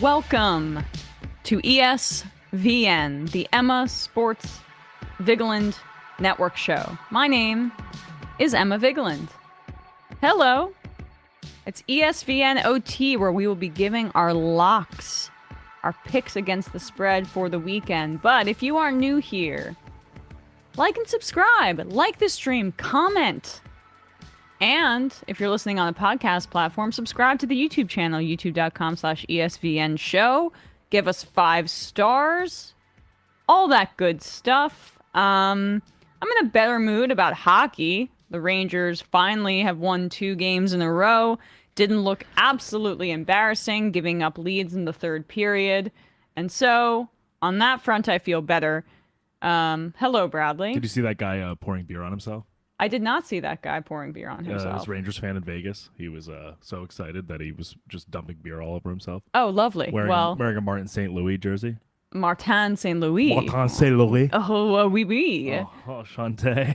Welcome to ESVN, the Emma Sports Vigeland Network show. My name is Emma Vigeland. Hello. It's ESVN OT, where we will be giving our locks, our picks against the spread for the weekend. But if you are new here, like and subscribe, like the stream, comment. And if you're listening on a podcast platform, subscribe to the YouTube channel, youtube.com/ESVN show. Give us 5 stars. All that good stuff. I'm in a better mood about hockey. The Rangers finally have won 2 games in a row. Didn't look absolutely embarrassing, giving up leads in the third period. And so, on that front, I feel better. Hello, Bradley. Did you see that guy pouring beer on himself? I did not see that guy pouring beer on himself. This Rangers fan in Vegas. He was so excited that he was just dumping beer all over himself. Oh, lovely. Wearing a Martin St. Louis jersey. Martin St. Louis. Martin St. Louis. Oh, oui, oui. Oh, Shantae.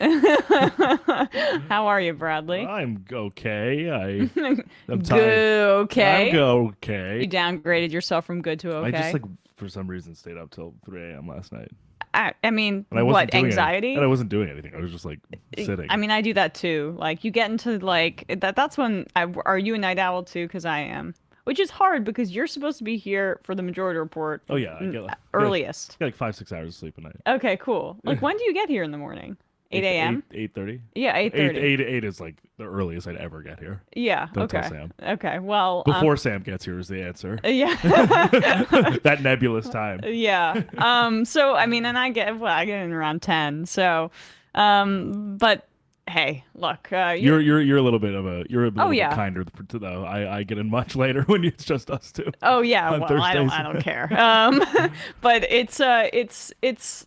How are you, Bradley? I'm okay. I'm tired. Okay. I'm okay. You downgraded yourself from good to okay. I just, for some reason, stayed up till 3 a.m. last night. I mean, what, anxiety? And I wasn't doing anything. I was just, sitting. I mean, I do that, too. Like, you get into, that's when, are you a night owl, too? Because I am. Which is hard, because you're supposed to be here for the Majority Report. Oh, yeah. I get, earliest. I get 5-6 hours of sleep a night. Okay, cool. When do you get here in the morning? 8 a.m.? 8:30? Yeah, 8:30. 8 is, the earliest I'd ever get here. Yeah, Don't okay. tell Sam. Okay, well... Before Sam gets here is the answer. Yeah. That nebulous time. Yeah. So, I mean, and I get in around 10, so... but... Hey, look, you're a little bit of a kinder to though. I get in much later when it's just us two. Oh yeah, well I don't care. But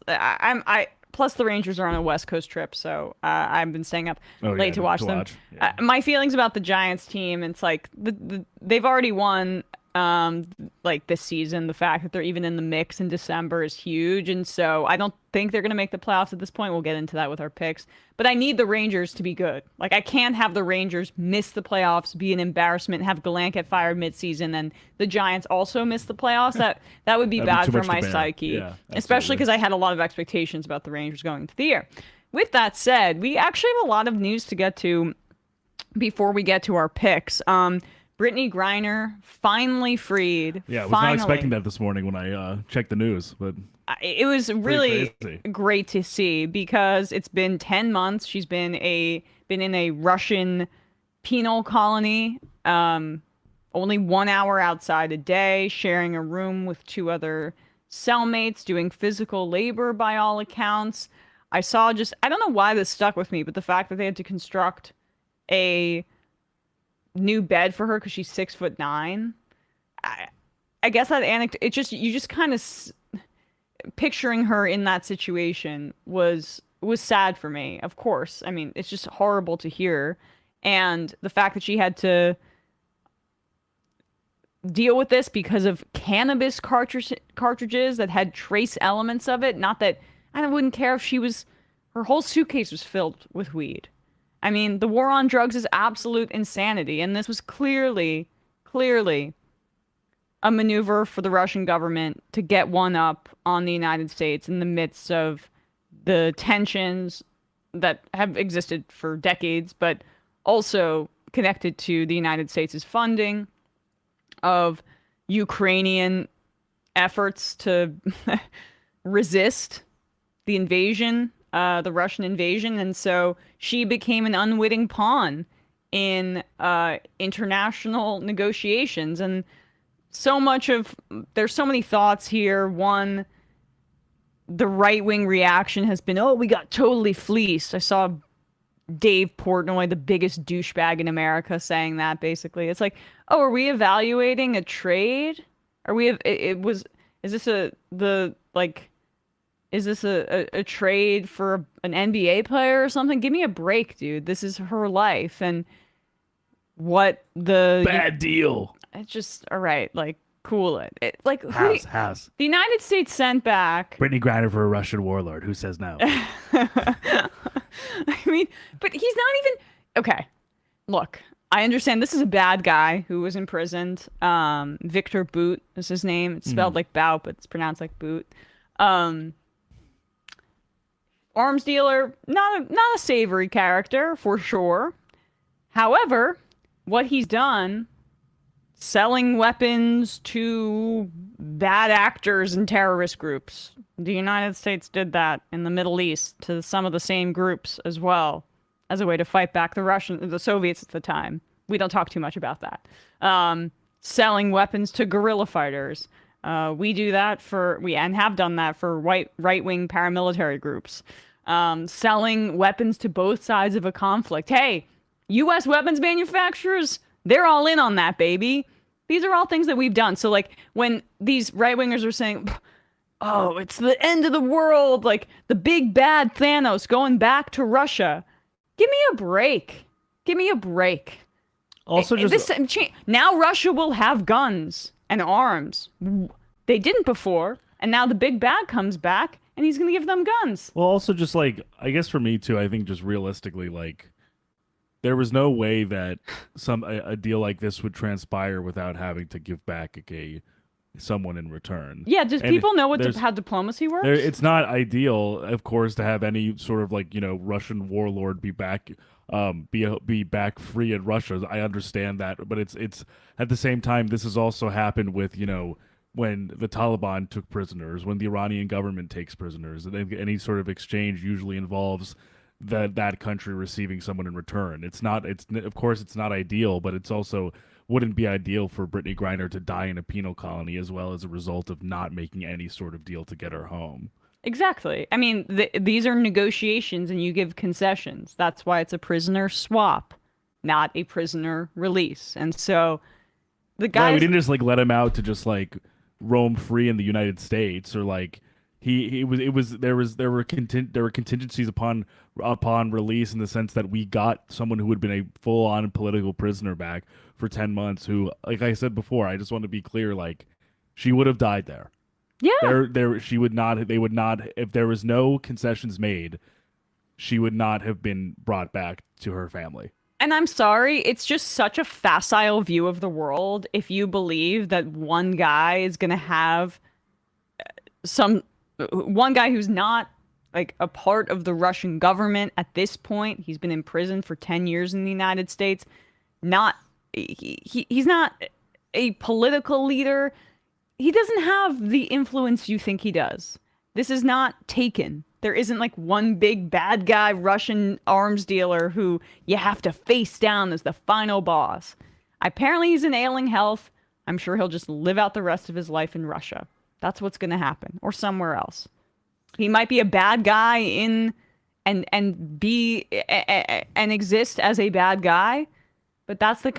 I plus the Rangers are on a West Coast trip, so I've been staying up late to watch them. Yeah. My feelings about the Giants team, it's like they've already won. This season, the fact that they're even in the mix in December is huge, and so I don't think they're going to make the playoffs at this point. We'll get into that with our picks, but I need the Rangers to be good. Like, I can't have the Rangers miss the playoffs, be an embarrassment, have Gallant get fired midseason, and the Giants also miss the playoffs. That would be bad for my psyche, yeah, especially because I had a lot of expectations about the Rangers going into the year. With that said, we actually have a lot of news to get to before we get to our picks. Brittney Griner finally freed. Yeah, I was not expecting that this morning when I checked the news, but it was really great to see, because it's been 10 months. She's been in a Russian penal colony, only 1 hour outside a day, sharing a room with 2 other cellmates, doing physical labor by all accounts. I don't know why this stuck with me, but the fact that they had to construct a new bed for her because she's 6'9". I guess that anecdote, you just kind of picturing her in that situation was sad for me. Of course, I mean, it's just horrible to hear, and the fact that she had to deal with this because of cannabis cartridges that had trace elements of it. Not that I wouldn't care if her whole suitcase was filled with weed. I mean, the war on drugs is absolute insanity, and this was clearly a maneuver for the Russian government to get one up on the United States in the midst of the tensions that have existed for decades, but also connected to the United States' funding of Ukrainian efforts to resist the invasion, the Russian invasion. And so she became an unwitting pawn in international negotiations. And there's so many thoughts here. One, the right-wing reaction has been, oh, we got totally fleeced. I saw Dave Portnoy, the biggest douchebag in America, saying that basically. It's like, oh, are we evaluating a trade? Is this a trade for an NBA player or something? Give me a break, dude. This is her life. And bad deal. It's just, all right, cool it. The United States sent back Brittney Griner for a Russian warlord. Who says no? I mean, but he's not even... Okay, look, I understand this is a bad guy who was imprisoned. Victor Boot is his name. It's spelled like Bout, but it's pronounced like Boot. Arms dealer, not a savory character for sure. However, what he's done, selling weapons to bad actors and terrorist groups. The United States did that in the Middle East to some of the same groups as well, as a way to fight back the Soviets at the time. We don't talk too much about that. Selling weapons to guerrilla fighters. We do that and have done that for right-wing paramilitary groups. Selling weapons to both sides of a conflict. Hey, U.S. weapons manufacturers, they're all in on that, baby. These are all things that we've done. So, like, when these right-wingers are saying, oh, it's the end of the world, like the big bad Thanos going back to Russia. Give me a break. Give me a break. Also, now Russia will have guns and arms. They didn't before, and now the big bad comes back, and he's going to give them guns. Well, also just like, I guess for me too, I think just realistically, like, there was no way that a deal like this would transpire without having to give back someone in return. Yeah, does people know how diplomacy works? It's not ideal, of course, to have any sort of like, Russian warlord be back free in Russia. I understand that, but it's at the same time, this has also happened with, when the Taliban took prisoners, when the Iranian government takes prisoners, and any sort of exchange usually involves that country receiving someone in return. Of course it's not ideal, but it's also wouldn't be ideal for Brittney Griner to die in a penal colony as well as a result of not making any sort of deal to get her home. Exactly. I mean, these are negotiations and you give concessions. That's why it's a prisoner swap, not a prisoner release. And so the guy, we didn't just like let him out to just like roam free in the United States, or like there were contingencies upon release, in the sense that we got someone who had been a full-on political prisoner back for 10 months, who, like I said before, I just want to be clear, like, she would have died there. Yeah. She would not, they would not, if there was no concessions made, she would not have been brought back to her family. And I'm sorry, it's just such a facile view of the world if you believe that one guy is going to have one guy who's not like a part of the Russian government at this point. He's been imprisoned for 10 years in the United States. He's not a political leader. He doesn't have the influence you think he does. This is not Taken. There isn't like one big bad guy Russian arms dealer who you have to face down as the final boss. Apparently he's in ailing health. I'm sure he'll just live out the rest of his life in Russia. That's what's going to happen, or somewhere else. He might be a bad guy and exist as a bad guy, but that's the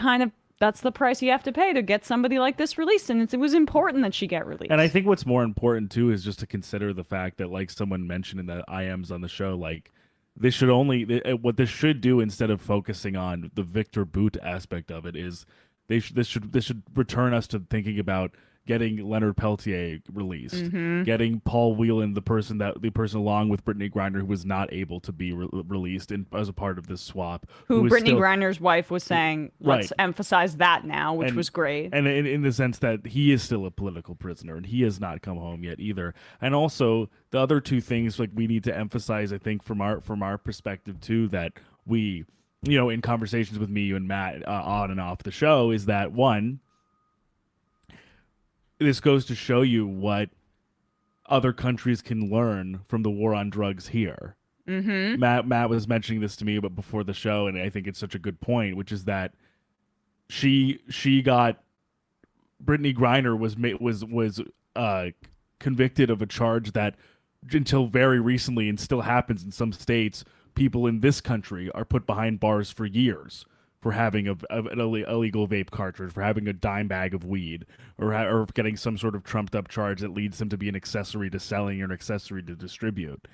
price you have to pay to get somebody like this released, and it was important that she get released. And I think what's more important too is just to consider the fact that, like someone mentioned in the IMs on the show, like what this should do, instead of focusing on the Victor Boot aspect of it, is this should return us to thinking about getting Leonard Peltier released, getting Paul Whelan, the person along with Brittney Griner who was not able to be released as a part of this swap. Who Brittney Griner's wife was saying, let's emphasize that now, which was great. And in the sense that he is still a political prisoner and he has not come home yet either. And also the other two things like we need to emphasize, I think, from our perspective too, that we, in conversations with me, you and Matt on and off the show, is that one, this goes to show you what other countries can learn from the war on drugs here. Mm-hmm. Matt was mentioning this to me but before the show, and I think it's such a good point, which is that Brittney Griner was convicted of a charge that until very recently, and still happens in some states, people in this country are put behind bars for years for having an illegal vape cartridge, for having a dime bag of weed, or getting some sort of trumped up charge that leads them to be an accessory to selling or an accessory to distribute.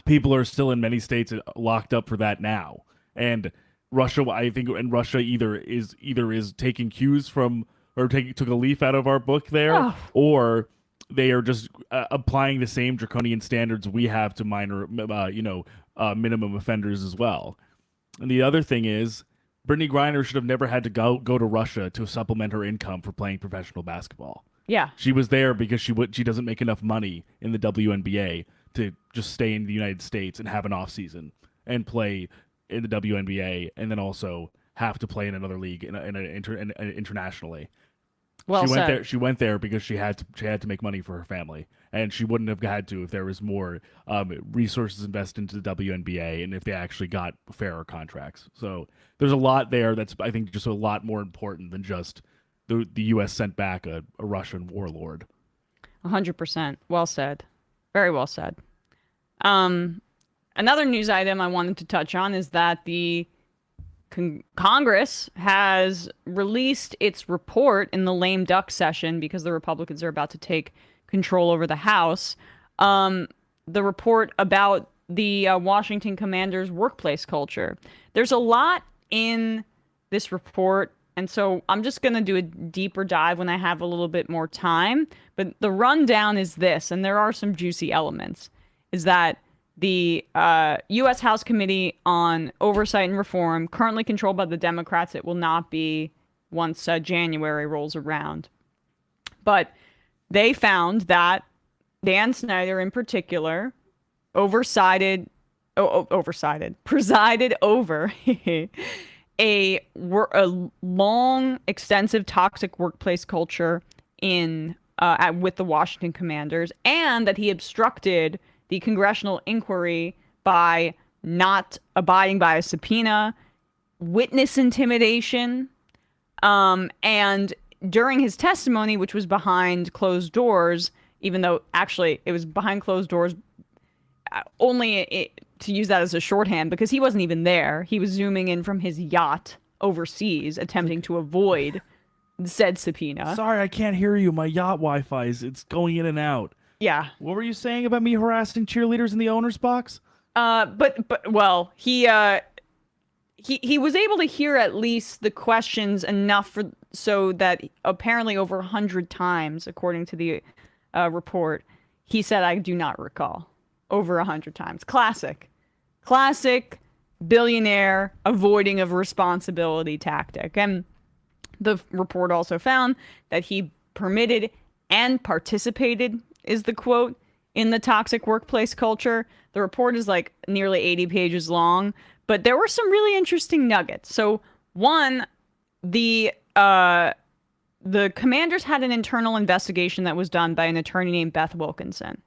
People are still in many states locked up for that now. And Russia, I think, either is taking cues from, or took a leaf out of our book there, or they are just applying the same draconian standards we have to minor, minimum offenders as well. And the other thing is, Brittney Griner should have never had to go to Russia to supplement her income for playing professional basketball. Yeah. She was there because she doesn't make enough money in the WNBA to just stay in the United States and have an off season and play in the WNBA, and then also have to play in another league internationally. Well said. She went there because she had to make money for her family, and she wouldn't have had to if there was more resources invested into the WNBA and if they actually got fairer contracts. So there's a lot there that's, I think, just a lot more important than just the U.S. sent back a Russian warlord. 100%. Well said. Very well said. Another news item I wanted to touch on is that the Congress has released its report in the lame duck session because the Republicans are about to take control over the House. The report about the Washington Commanders' workplace culture. There's a lot in this report, and so I'm just going to do a deeper dive when I have a little bit more time. But the rundown is this, and there are some juicy elements, is that the U.S. House Committee on Oversight and Reform, currently controlled by the Democrats, it will not be once January rolls around. But they found that Dan Snyder, in particular, presided over a long, extensive, toxic workplace culture with the Washington Commanders, and that he obstructed the congressional inquiry by not abiding by a subpoena, witness intimidation, and during his testimony, which was behind closed doors, even though actually it was behind closed doors only to use that as a shorthand because he wasn't even there. He was zooming in from his yacht overseas, attempting to avoid said subpoena. Sorry, I can't hear you. My yacht Wi-Fi it's going in and out. Yeah. What were you saying about me harassing cheerleaders in the owner's box? Well, he was able to hear at least the questions enough so that apparently over 100 times, according to the report, he said, "I do not recall." Over 100 times. Classic billionaire avoiding of responsibility tactic. And the report also found that he permitted and participated, is the quote, in the toxic workplace culture. The report is like nearly 80 pages long, but there were some really interesting nuggets. So one, the Commanders had an internal investigation that was done by an attorney named Beth Wilkinson.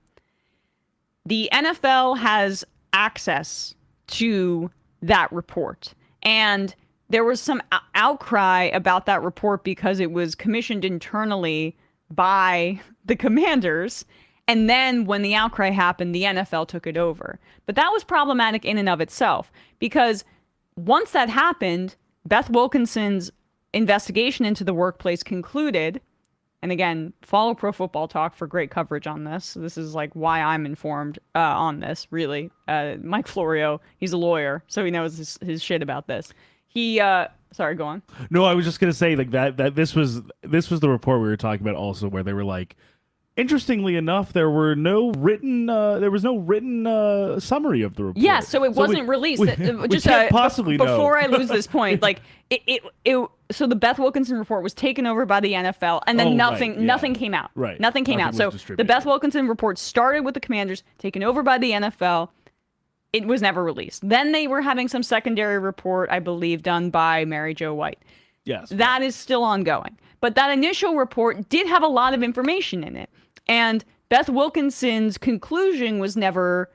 The NFL has access to that report, and there was some outcry about that report because it was commissioned internally by the Commanders, and then when the outcry happened, the NFL took it over. But that was problematic in and of itself, because once that happened, Beth Wilkinson's investigation into the workplace concluded, and again, follow Pro Football Talk for great coverage on this. This is like why I'm informed on this, really. Mike Florio, he's a lawyer, so he knows his shit about this. Sorry, go on. No, I was just gonna say like that this was the report we were talking about also, where they were like, interestingly enough, there was no written summary of the report. Yeah, so it wasn't released. We can't possibly know. Before I lose this point, like so the Beth Wilkinson report was taken over by the NFL, and then nothing came out. Right, nothing came out. So the Beth Wilkinson report started with the Commanders, taken over by the NFL. It was never released. Then they were having some secondary report, I believe, done by Mary Jo White. Yes, that is still ongoing. But that initial report did have a lot of information in it. And Beth Wilkinson's conclusion was never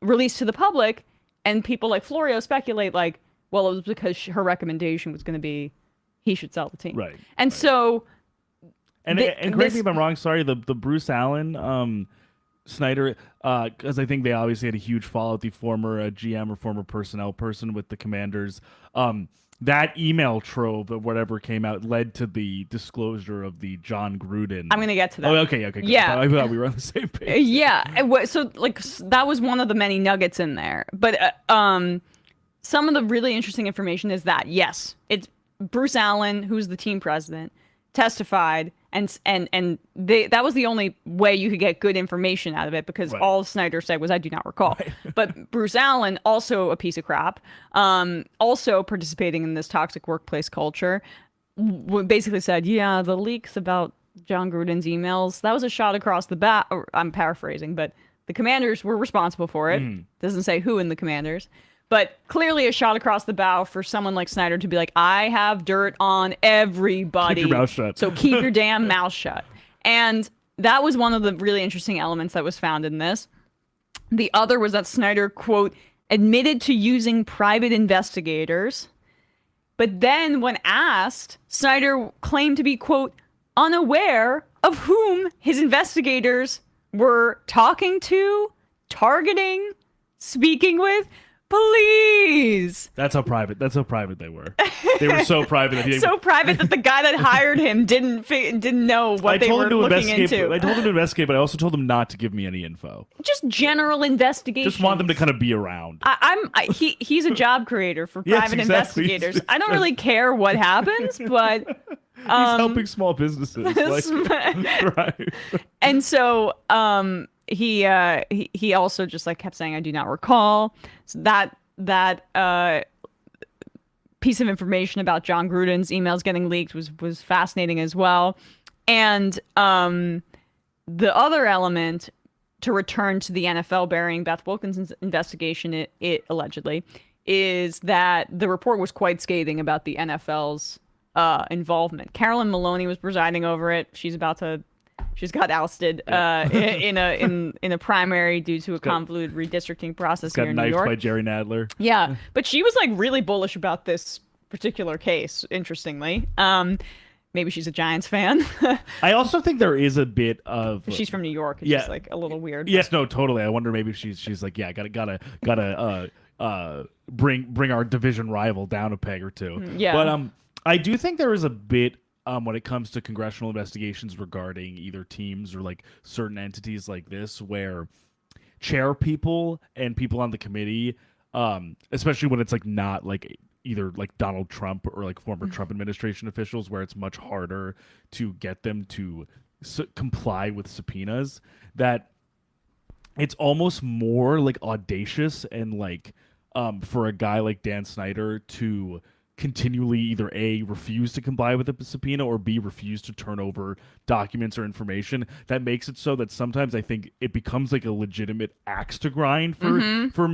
released to the public. And people like Florio speculate like, well, it was because her recommendation was going to be he should sell the team. Right. And so... And correct me if I'm wrong, sorry, the Bruce Allen... Snyder, because I think they obviously had a huge fallout, the former GM or former personnel person with the Commanders. That email trove of whatever came out led to the disclosure of the John Gruden. I'm going to get to that. Oh, okay. Yeah. I thought we were on the same page. Yeah. So, like, that was one of the many nuggets in there. But some of the really interesting information is that, yes, it's Bruce Allen, who's the team president, testified That was the only way you could get good information out of it, because all Snyder said was, "I do not recall." Right. But Bruce Allen, also a piece of crap, also participating in this toxic workplace culture, basically said, "Yeah, the leaks about John Gruden's emails, that was a shot across the bow." I'm paraphrasing, but the Commanders were responsible for it. Doesn't say who in the Commanders. But clearly a shot across the bow for someone like Snyder to be like, I have dirt on everybody. Keep your mouth shut. So keep your damn mouth shut. And that was one of the really interesting elements that was found in this. The other was that Snyder, quote, admitted to using private investigators. But then when asked, Snyder claimed to be, quote, unaware of whom his investigators were talking to, targeting, speaking with. Please. That's how private they were. They were so private that so private that the guy that hired him didn't know what they were looking into. I told him to investigate, but I also told him not to give me any info. Just general investigation. Just want them to kind of be around. He's a job creator for private investigators. I don't really care what happens, but he's helping small businesses. Right. And so he also just like kept saying, I do not recall. So that piece of information about John Gruden's emails getting leaked was fascinating as well. And the other element, to return to the NFL burying Beth Wilkinson's investigation, it allegedly, is that the report was quite scathing about the NFL's involvement. Carolyn Maloney was presiding over it. She's got ousted in a primary due to a convoluted redistricting process here in New York. Got knifed by Jerry Nadler. Yeah, but she was like really bullish about this particular case. Interestingly, maybe she's a Giants fan. I also think there is a bit of she's from New York. It's just like a little weird. Yes, no, totally. I wonder maybe she's like, yeah, gotta bring our division rival down a peg or two. Yeah, but I do think there is a bit. When it comes to congressional investigations regarding either teams or like certain entities like this, where chair people and people on the committee, especially when it's like not like either like Donald Trump or like former Trump administration officials, where it's much harder to get them to comply with subpoenas, that it's almost more like audacious and like for a guy like Dan Snyder to continually either A, refuse to comply with the subpoena, or B, refuse to turn over documents or information. That makes it so that sometimes I think it becomes like a legitimate axe to grind for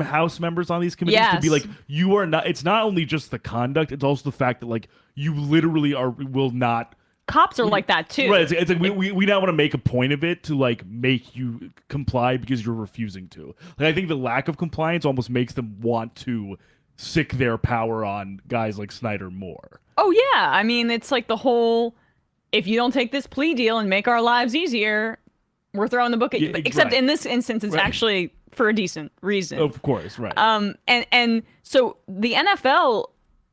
House members on these committees to be like, you are not, it's not only just the conduct, it's also the fact that like you literally will not. Cops are like that too. Right. It's like we now want to make a point of it to like make you comply because you're refusing to. Like, I think the lack of compliance almost makes them want to sick their power on guys like Snyder more. Oh yeah, I mean, it's like the whole, if you don't take this plea deal and make our lives easier, we're throwing the book at you. Except in this instance, it's actually for a decent reason. Of course, right. And so the NFL,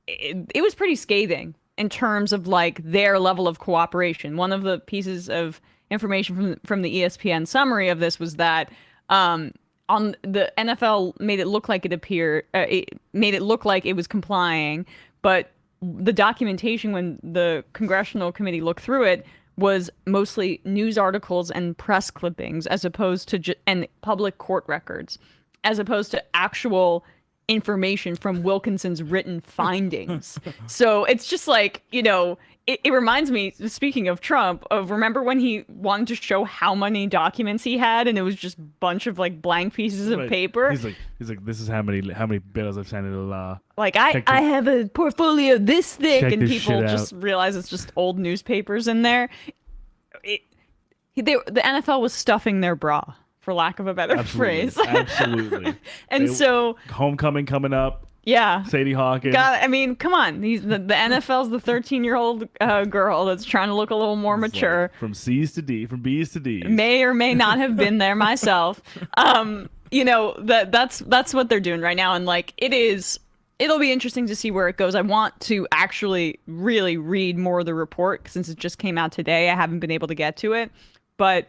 it was pretty scathing in terms of like their level of cooperation. One of the pieces of information from the ESPN summary of this was that on the NFL made it look like it was complying, but the documentation when the congressional committee looked through it was mostly news articles and press clippings, as opposed to and public court records, as opposed to actual information from Wilkinson's written findings. So it's just like, it reminds me, speaking of Trump, of remember when he wanted to show how many documents he had, and it was just a bunch of like blank pieces of paper. He's like, this is how many bills I've signed into law. Like I have a portfolio this thick, and people just realize it's just old newspapers in there. The NFL was stuffing their bra, for lack of a better phrase. Absolutely. And so homecoming coming up. Yeah. Sadie Hawkins. I mean, come on. The NFL's the 13-year-old girl that's trying to look a little more mature. Like from B's to D's. May or may not have been there myself. That's what they're doing right now. And like, it'll be interesting to see where it goes. I want to actually really read more of the report, since it just came out today. I haven't been able to get to it. But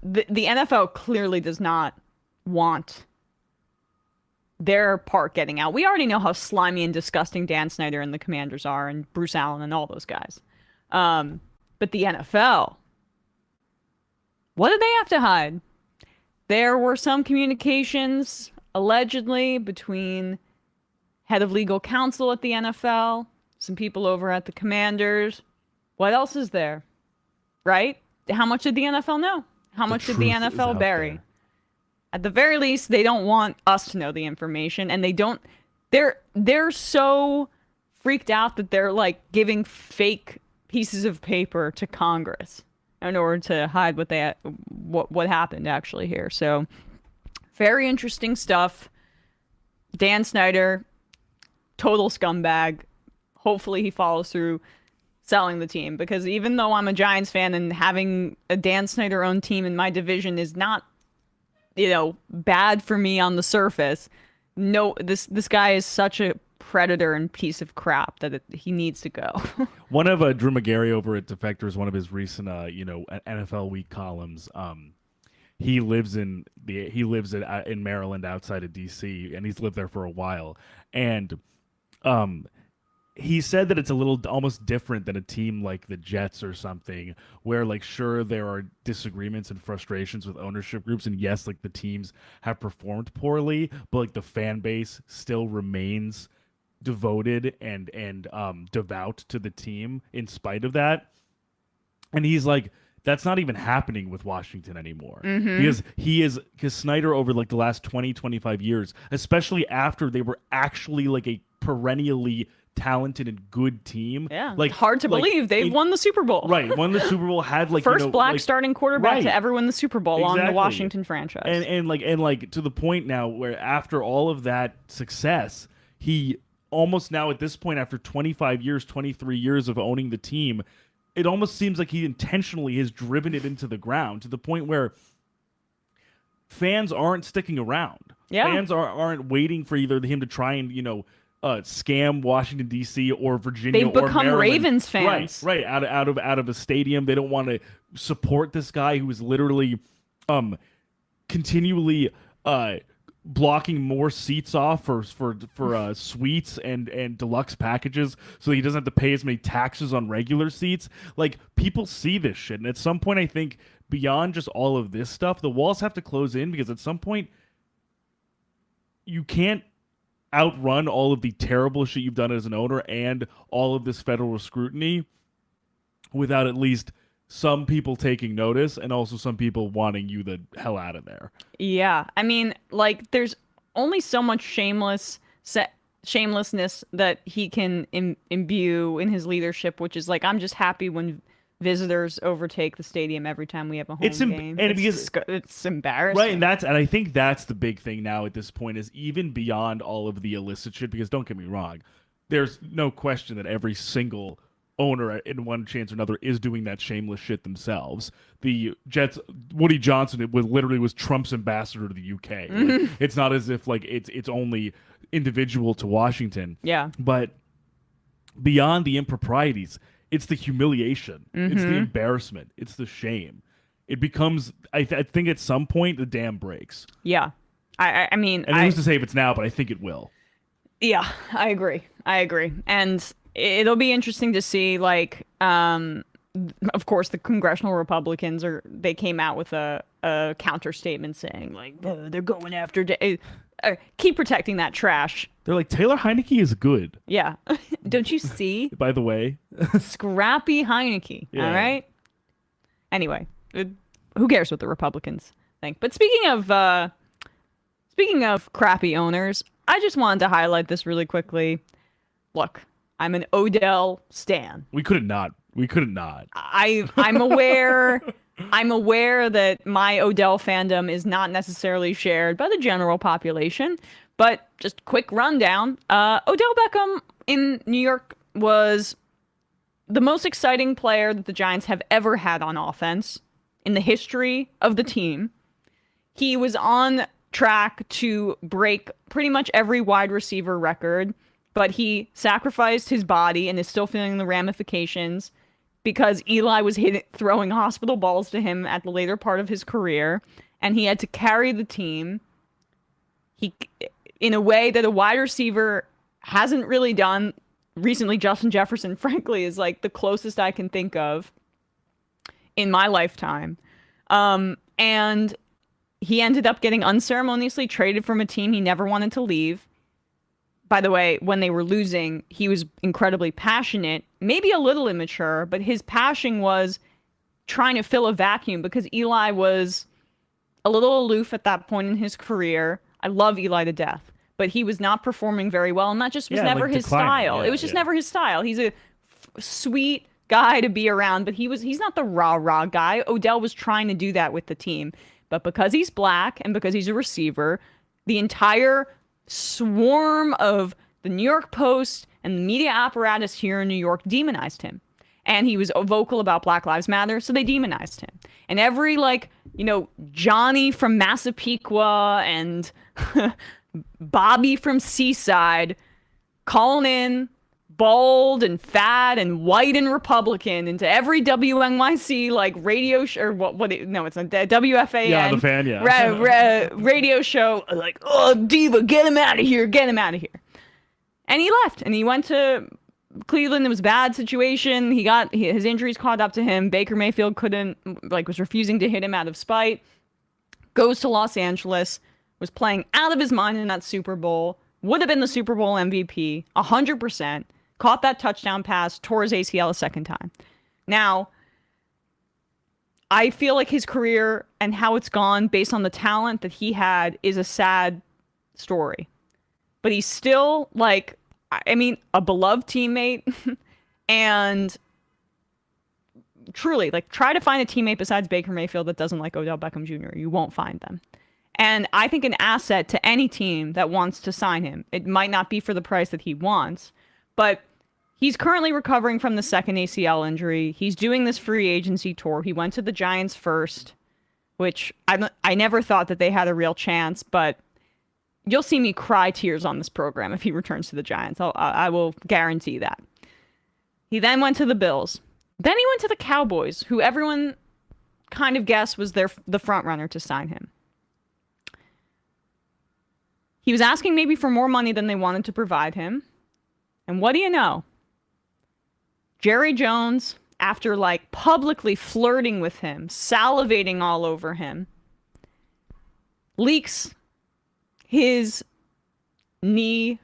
the NFL clearly does not want their part getting out. We already know how slimy and disgusting Dan Snyder and the Commanders are, and Bruce Allen and all those guys. But the NFL, what did they have to hide? There were some communications, allegedly, between head of legal counsel at the NFL, some people over at the Commanders. What else is there? Right? How much did the NFL know? How much did the NFL bury? At the very least, they don't want us to know the information, and they're so freaked out that they're like giving fake pieces of paper to Congress in order to hide what happened actually here. So very interesting stuff. Dan Snyder, total scumbag. Hopefully he follows through selling the team, because even though I'm a Giants fan and having a Dan Snyder owned team in my division is not, bad for me on the surface, no, this guy is such a predator and piece of crap that he needs to go. One of Drew McGarry over at Defectors, one of his recent NFL Week columns, he lives in Maryland outside of DC, and he's lived there for a while, and he said that it's a little almost different than a team like the Jets or something, where like sure there are disagreements and frustrations with ownership groups, and yes, like the teams have performed poorly, but like the fan base still remains devoted and devout to the team in spite of that. And he's like, that's not even happening with Washington anymore. Because Snyder over like the last 20-25 years, especially after they were actually like a perennially talented and good team. Yeah, like hard to believe they've won the Super Bowl. Right, won the Super Bowl, had like first black starting quarterback to ever win the Super Bowl on the Washington franchise. And like to the point now where after all of that success, he almost now at this point after 25 years, 23 years of owning the team, it almost seems like he intentionally has driven it into the ground to the point where fans aren't sticking around. Yeah. Fans aren't waiting for either him to try and, scam Washington D.C. or Virginia. They've become Maryland. Ravens fans, right, out of a stadium. They don't want to support this guy who is literally, continually, blocking more seats off for suites and deluxe packages, so he doesn't have to pay as many taxes on regular seats. Like people see this shit, and at some point, I think beyond just all of this stuff, the walls have to close in, because at some point, you can't outrun all of the terrible shit you've done as an owner and all of this federal scrutiny without at least some people taking notice and also some people wanting you the hell out of there. Yeah. I mean, like, there's only so much shamelessness that he can imbue in his leadership, which is like, I'm just happy when visitors overtake the stadium every time we have a home game. And it's embarrassing. Right, and I think that's the big thing now at this point, is even beyond all of the illicit shit, because don't get me wrong, there's no question that every single owner in one chance or another is doing that shameless shit themselves. The Jets, Woody Johnson was Trump's ambassador to the UK. Like, it's not as if like it's only individual to Washington. Yeah. But beyond the improprieties, it's the humiliation. It's the embarrassment. It's the shame. It becomes, I think at some point, the dam breaks. Yeah. I mean... And who's to say if it's now, but I think it will. Yeah, I agree. And it'll be interesting to see, like, of course, the congressional Republicans, they came out with a counter statement saying, like, they're going after... keep protecting that trash. They're like, Taylor Heineke is good. Yeah. Don't you see? By the way. Scrappy Heineke. Yeah. All right? Anyway, who cares what the Republicans think? But speaking of crappy owners, I just wanted to highlight this really quickly. Look, I'm an Odell stan. We couldn't not. I'm aware... I'm aware that my Odell fandom is not necessarily shared by the general population, but just quick rundown. Odell Beckham in New York was the most exciting player that the Giants have ever had on offense in the history of the team. He was on track to break pretty much every wide receiver record, but he sacrificed his body and is still feeling the ramifications because Eli was throwing hospital balls to him at the later part of his career, and he had to carry the team in a way that a wide receiver hasn't really done. Recently, Justin Jefferson, frankly, is like the closest I can think of. in my lifetime. And he ended up getting unceremoniously traded from a team he never wanted to leave. By the way, when they were losing, he was incredibly passionate, maybe a little immature, but his passion was trying to fill a vacuum because Eli was a little aloof at that point in his career. I love Eli to death, but he was not performing very well, and that just was never his style. It was just never his style. He's a sweet guy to be around, but he's not the rah-rah guy. Odell was trying to do that with the team, but because he's black and because he's a receiver, the entire swarm of the New York Post and the media apparatus here in New York demonized him. And he was vocal about Black Lives Matter, so they demonized him. And every, Johnny from Massapequa and Bobby from Seaside calling in bald and fat and white and Republican into every WNYC radio show, or no, it's not WFAN. Yeah, the fan, yeah. Radio show, oh, Diva, get him out of here, get him out of here. And he left, and he went to Cleveland. It was a bad situation. He got his injuries caught up to him. Baker Mayfield was refusing to hit him out of spite. Goes to Los Angeles, was playing out of his mind in that Super Bowl, would have been the Super Bowl MVP, 100%. Caught that touchdown pass, tore his ACL a second time. Now, I feel like his career and how it's gone based on the talent that he had is a sad story. But he's still, a beloved teammate. And truly, try to find a teammate besides Baker Mayfield that doesn't like Odell Beckham Jr. You won't find them. And I think an asset to any team that wants to sign him. It might not be for the price that he wants, but he's currently recovering from the second ACL injury. He's doing this free agency tour. He went to the Giants first, which I never thought that they had a real chance, but you'll see me cry tears on this program if he returns to the Giants. I will guarantee that. He then went to the Bills. Then he went to the Cowboys, who everyone kind of guessed was the front runner to sign him. He was asking maybe for more money than they wanted to provide him. And what do you know? Jerry Jones, after publicly flirting with him, salivating all over him, leaks his knee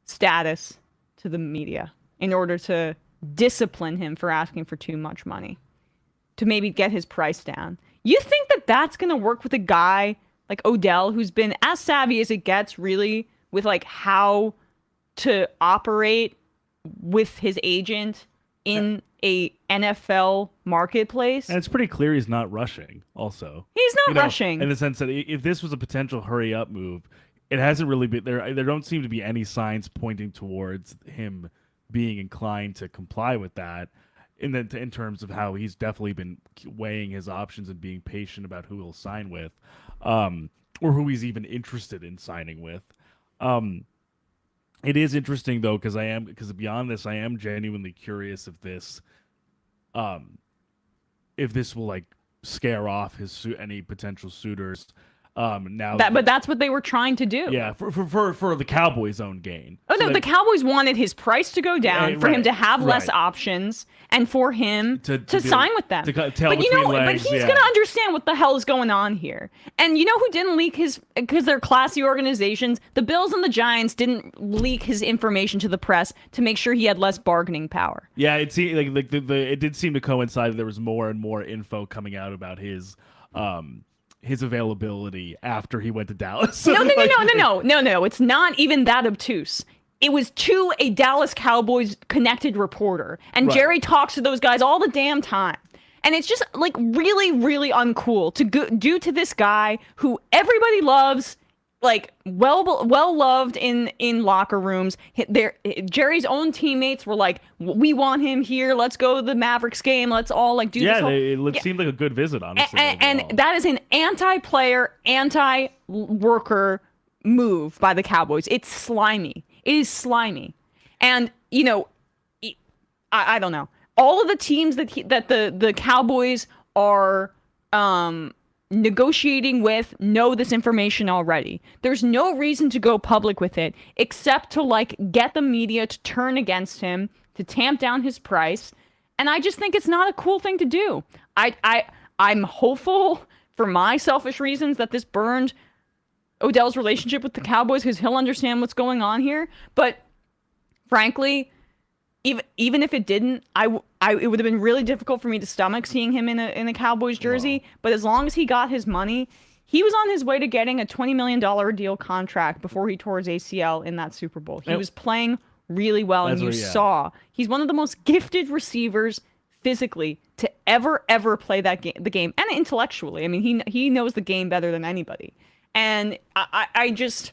status to the media in order to discipline him for asking for too much money, to maybe get his price down. You think that that's going to work with a guy like Odell, who's been as savvy as it gets, really, with how to operate with his agent in a NFL marketplace? And it's pretty clear he's not rushing, also. He's not rushing. In the sense that if this was a potential hurry-up move, it hasn't really been there. There don't seem to be any signs pointing towards him being inclined to comply with that. In terms of how he's definitely been weighing his options and being patient about who he'll sign with, or who he's even interested in signing with. It is interesting though, because beyond this, I am genuinely curious if this will scare off any potential suitors. But that's what they were trying to do. Yeah, for the Cowboys' own gain. Oh, no, the Cowboys wanted his price to go down, for him to have less options, and for him to sign with them. But he's going to understand what the hell is going on here. And you know who didn't leak because they're classy organizations? The Bills and the Giants didn't leak his information to the press to make sure he had less bargaining power. Yeah, it seemed it did seem to coincide that there was more and more info coming out about his availability after he went to Dallas. No. It's not even that obtuse. It was to a Dallas Cowboys connected reporter. And Jerry talks to those guys all the damn time. And it's just really, really uncool to do to this guy who everybody loves, well loved in locker rooms. Jerry's own teammates were like, "We want him here. Let's go to the Mavericks game. Let's all do this." It seemed like a good visit, honestly. And that is an anti-player, anti-worker move by the Cowboys. It's slimy. It is slimy. And I don't know. All of the teams that the Cowboys are negotiating with know this information already. There's no reason to go public with it except to get the media to turn against him, to tamp down his price. And I just think it's not a cool thing to do. I'm hopeful for my selfish reasons that this burned Odell's relationship with the Cowboys because he'll understand what's going on here. But frankly, even if it didn't, it would have been really difficult for me to stomach seeing him in a Cowboys jersey. Wow. But as long as he got his money, he was on his way to getting a $20 million deal contract before he tore his ACL in that Super Bowl. He was playing really well, and you saw he's one of the most gifted receivers physically to ever play the game, and intellectually. I mean, he knows the game better than anybody. And I just,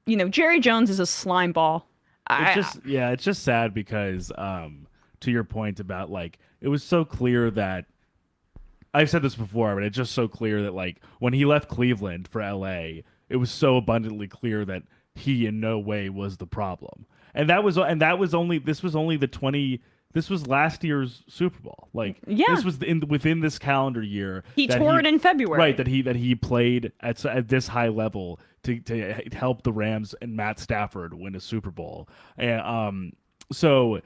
Jerry Jones is a slime ball. It's just sad because to your point about like it was so clear that I've said this before, but it's just so clear that like when he left Cleveland for LA, it was so abundantly clear that he in no way was the problem. And this was last year's Super Bowl. Like this was within this calendar year. He tore it in February. Right, that he played at this high level to help the Rams and Matt Stafford win a Super Bowl. And so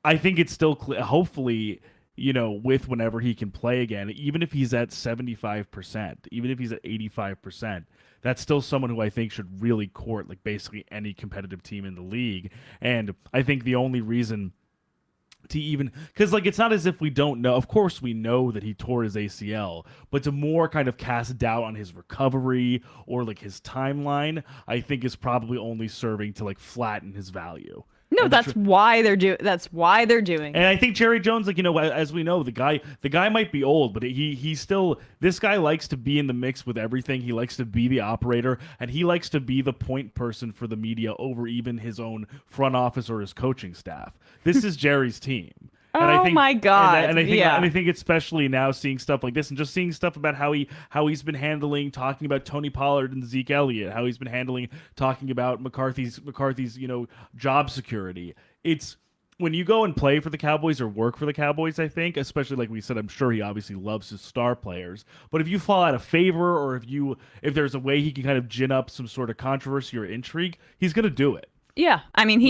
I think it's still hopefully, with whenever he can play again, even if he's at 75%, even if he's at 85%, that's still someone who I think should really court like basically any competitive team in the league. And I think the only reason to even, because like it's not as if we don't know, of course we know that he tore his ACL, but to more kind of cast doubt on his recovery or like his timeline, I think is probably only serving to like flatten his value. No, that's why they're doing. That's why they're doing. And I think Jerry Jones, like as we know, the guy might be old, but he's still. This guy likes to be in the mix with everything. He likes to be the operator, and he likes to be the point person for the media over even his own front office or his coaching staff. This is Jerry's team. And I think, my God! And I think especially now seeing stuff like this, and just seeing stuff about how he's been handling talking about Tony Pollard and Zeke Elliott, how he's been handling talking about McCarthy's job security. It's when you go and play for the Cowboys or work for the Cowboys, I think, especially like we said, I'm sure he obviously loves his star players. But if you fall out of favor, or if there's a way he can kind of gin up some sort of controversy or intrigue, he's gonna do it. Yeah, I mean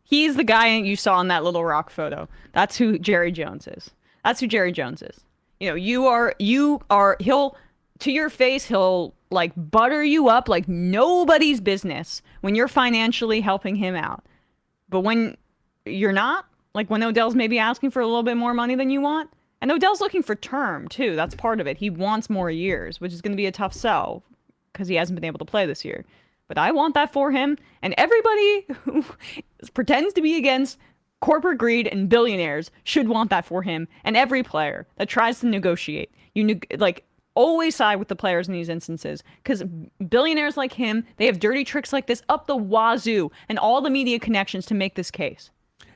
He's the guy you saw in that Little Rock photo. That's who Jerry Jones is. He'll, to your face, he'll like butter you up like nobody's business when you're financially helping him out. But when you're not, like when Odell's maybe asking for a little bit more money than you want, and Odell's looking for term too, that's part of it. He wants more years, which is going to be a tough sell because he hasn't been able to play this year. But I want that for him, and everybody who pretends to be against corporate greed and billionaires should want that for him, and every player that tries to negotiate. Always side with the players in these instances, because billionaires like him, they have dirty tricks like this up the wazoo and all the media connections to make this case.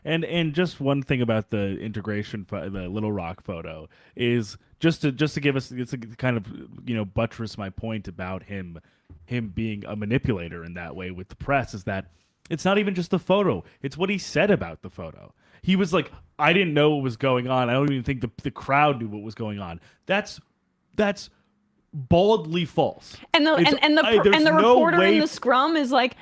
And just one thing about the integration, the Little Rock photo is just to give us, it's a kind of buttress my point about him being a manipulator in that way with the press, is that it's not even just the photo, it's what he said about the photo. He was like, I didn't know what was going on. I don't even think the crowd knew what was going on. That's baldly false. And the reporter in the scrum is like,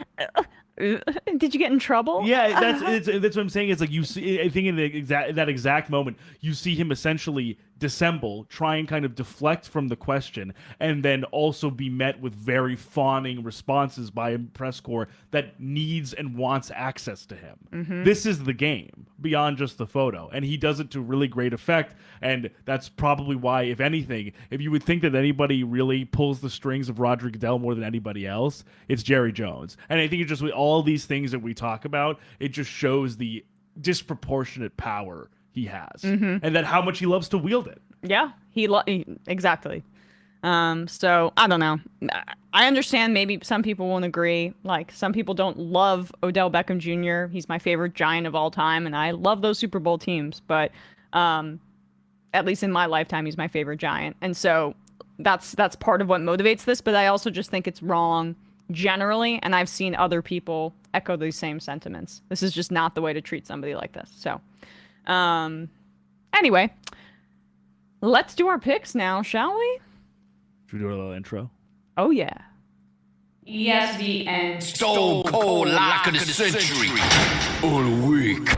did you get in trouble? Yeah, that's what I'm saying. It's like you see, I think in that exact moment, you see him essentially dissemble, try and kind of deflect from the question, and then also be met with very fawning responses by a press corps that needs and wants access to him. Mm-hmm. This is the game beyond just the photo, and he does it to really great effect. And that's probably why, if anything, if you would think that anybody really pulls the strings of Roger Goodell more than anybody else, it's Jerry Jones. And I think it's just with all these things that we talk about, it just shows the disproportionate power he has, mm-hmm. and that how much he loves to wield it. Yeah, exactly. So I don't know. I understand maybe some people won't agree. Like some people don't love Odell Beckham Jr. He's my favorite Giant of all time, and I love those Super Bowl teams. But at least in my lifetime, he's my favorite Giant, and so that's part of what motivates this. But I also just think it's wrong generally, and I've seen other people echo these same sentiments. This is just not the way to treat somebody like this. So. Anyway, let's do our picks now, shall we? Should we do a little intro? Oh, yeah. ESVN. Stone cold lock of the century. All week.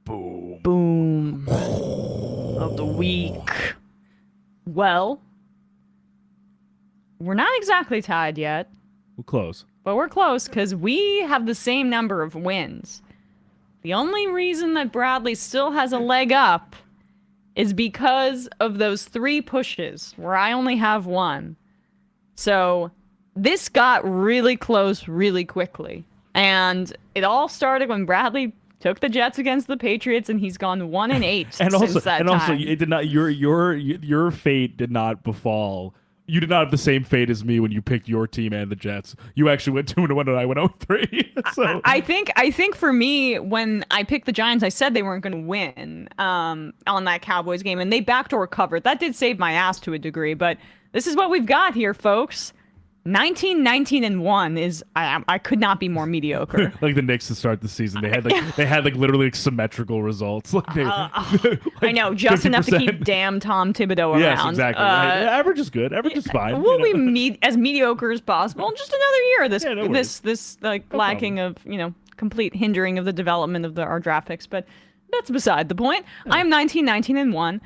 Boom. Boom. week. Well, we're not exactly tied yet. We're close. But we're close because we have the same number of wins. The only reason that Bradley still has a leg up is because of those 3 pushes where I only have 1. So this got really close really quickly. And it all started when Bradley took the Jets against the Patriots, and he's gone 1-8 And since that time. also, it did not. Your fate did not befall. You did not have the same fate as me when you picked your team and the Jets. You actually went 2-1 and I went 0-3. So I think for me, when I picked the Giants, I said they weren't going to win on that Cowboys game, and they backdoor covered. That did save my ass to a degree, but this is what we've got here, folks. 19-19-1 is I could not be more mediocre. Like the Knicks to start the season, they had literally symmetrical results. Like I know, just 50%. Enough to keep damn Tom Thibodeau around. Yes, exactly. Right. Average is good. Average is fine. We'll be as mediocre as possible. Just another year. This no lacking problem. of complete hindering of the development of our draft picks, but that's beside the point. Yeah. I'm 19-19-1.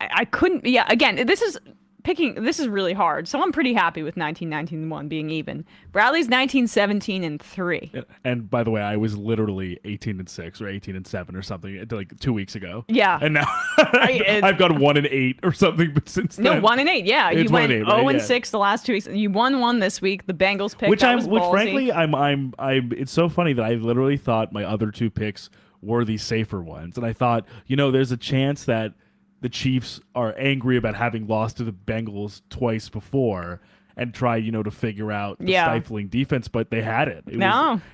I couldn't. Yeah. Again, this is really hard, so I'm pretty happy with 19-19-1 being even. Bradley's 19-17-3. And by the way, I was literally 18-6 or 18-7 or something like 2 weeks ago. Yeah. And now I've gone 1-8 or something. But since then, 1-8. Yeah, you went 0-6 right? the last 2 weeks. You won 1 this week. The Bengals pick, which ballsy. Frankly, I'm. It's so funny that I literally thought my other 2 picks were the safer ones, and I thought, there's a chance that the Chiefs are angry about having lost to the Bengals twice before and try, to figure out the stifling defense, but they had it.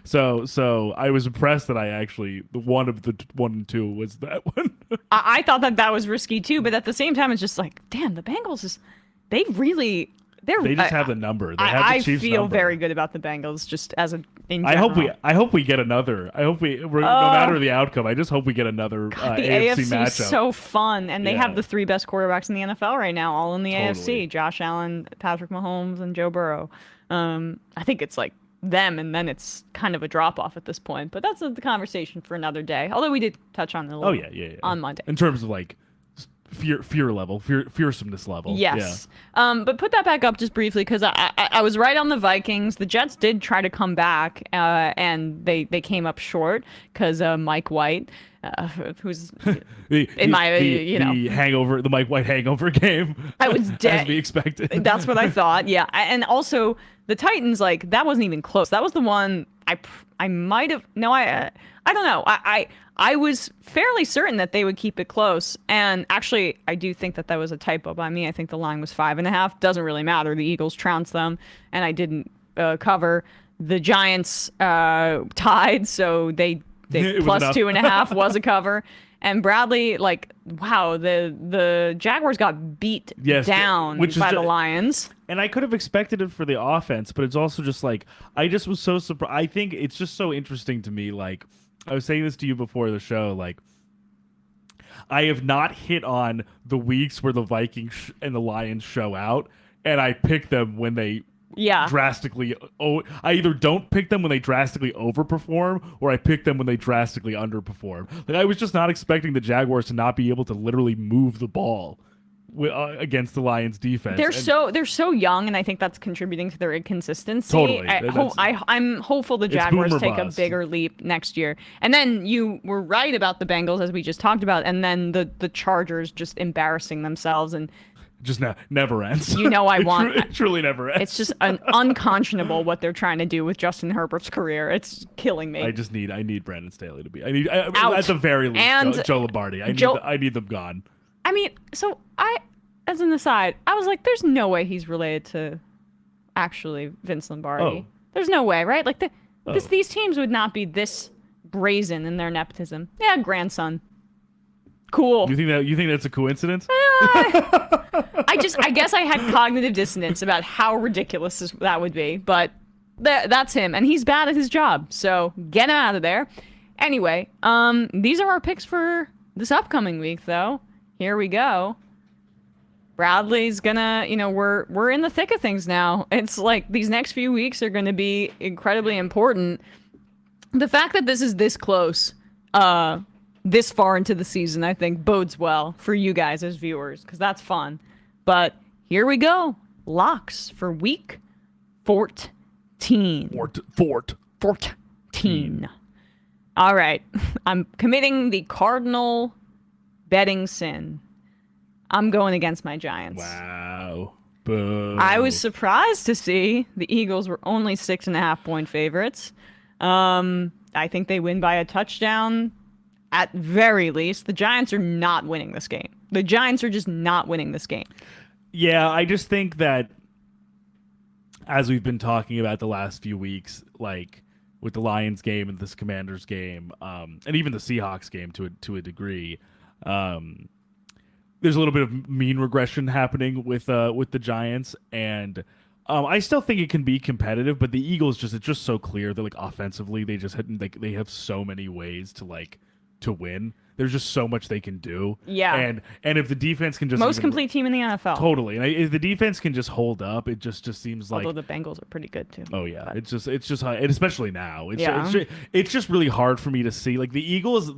So I was impressed that I actually, the one of the 1 and 2 was that one. I thought that was risky too, but at the same time, it's just like, damn, the Bengals they just have the number. They have the Chiefs feel number. very good about the Bengals just as in I general. hope we get another. No matter the outcome, I just hope we get another the AFC matchup. Is so fun, and they have the 3 best quarterbacks in the NFL right now, all in the AFC: Josh Allen, Patrick Mahomes, and Joe Burrow. I think it's like them, and then it's kind of a drop off at this point. But that's the conversation for another day. Although we did touch on it a little on Monday in terms of like fear level, fearsomeness level. Yes. Yeah. But put that back up just briefly because I was right on the Vikings. The Jets did try to come back, and they came up short because Mike White, who's the hangover, the Mike White hangover game. I was dead. As we expected. That's what I thought. Yeah, and also the Titans, that wasn't even close. That was the one I might have. No, I don't know. I was fairly certain that they would keep it close. And actually, I do think that was a typo by me. I think the line was 5.5. Doesn't really matter. The Eagles trounced them, and I didn't cover. The Giants tied, so they plus 2.5 was a cover. And Bradley, wow, the Jaguars got beat down by the Lions. And I could have expected it for the offense, but it's also just I just was so surprised. I think it's just so interesting to me. I was saying this to you before the show, I have not hit on the weeks where the Vikings and the Lions show out, and I pick them when they drastically. I either don't pick them when they drastically overperform, or I pick them when they drastically underperform. I was just not expecting the Jaguars to not be able to literally move the ball against the Lions defense. They're so young, and I think that's contributing to their inconsistency. Totally. I'm hopeful the Jaguars take a bigger leap next year. And then you were right about the Bengals, as we just talked about, and then the Chargers just embarrassing themselves and just never ends. It truly never ends. It's just unconscionable what they're trying to do with Justin Herbert's career. It's killing me. I need Brandon Staley to be. At the very least, and Joe Lombardi. I need them gone. I mean, so as an aside, I was like, there's no way he's related to actually Vince Lombardi. Oh. There's no way, right? These teams would not be this brazen in their nepotism. Yeah, grandson. Cool. You think that's a coincidence? I guess I had cognitive dissonance about how ridiculous that would be, but that's him, and he's bad at his job, so get him out of there. Anyway, these are our picks for this upcoming week, though. Here we go. Bradley's gonna, we're in the thick of things now. It's these next few weeks are gonna be incredibly important. The fact that this is this close, this far into the season, I think bodes well for you guys as viewers, because that's fun. But here we go. Locks for week 14. 14. All right. I'm committing the cardinal betting sin. I'm going against my Giants. Wow. Boo. I was surprised to see the Eagles were only 6.5-point favorites. I think they win by a touchdown at very least. The Giants are not winning this game. The Giants are just not winning this game. Yeah, I just think that as we've been talking about the last few weeks, like with the Lions game and this Commanders game, and even the Seahawks game to a degree, there's a little bit of mean regression happening with the Giants, and I still think it can be competitive. But the Eagles it's just so clear that like offensively they have so many ways to win. There's just so much they can do. Yeah. And if the defense can just most complete team in the NFL. Totally. And if the defense can just hold up, it just seems like. Although the Bengals are pretty good too. Oh yeah, it's just and especially now. Yeah. It's just really hard for me to see like the Eagles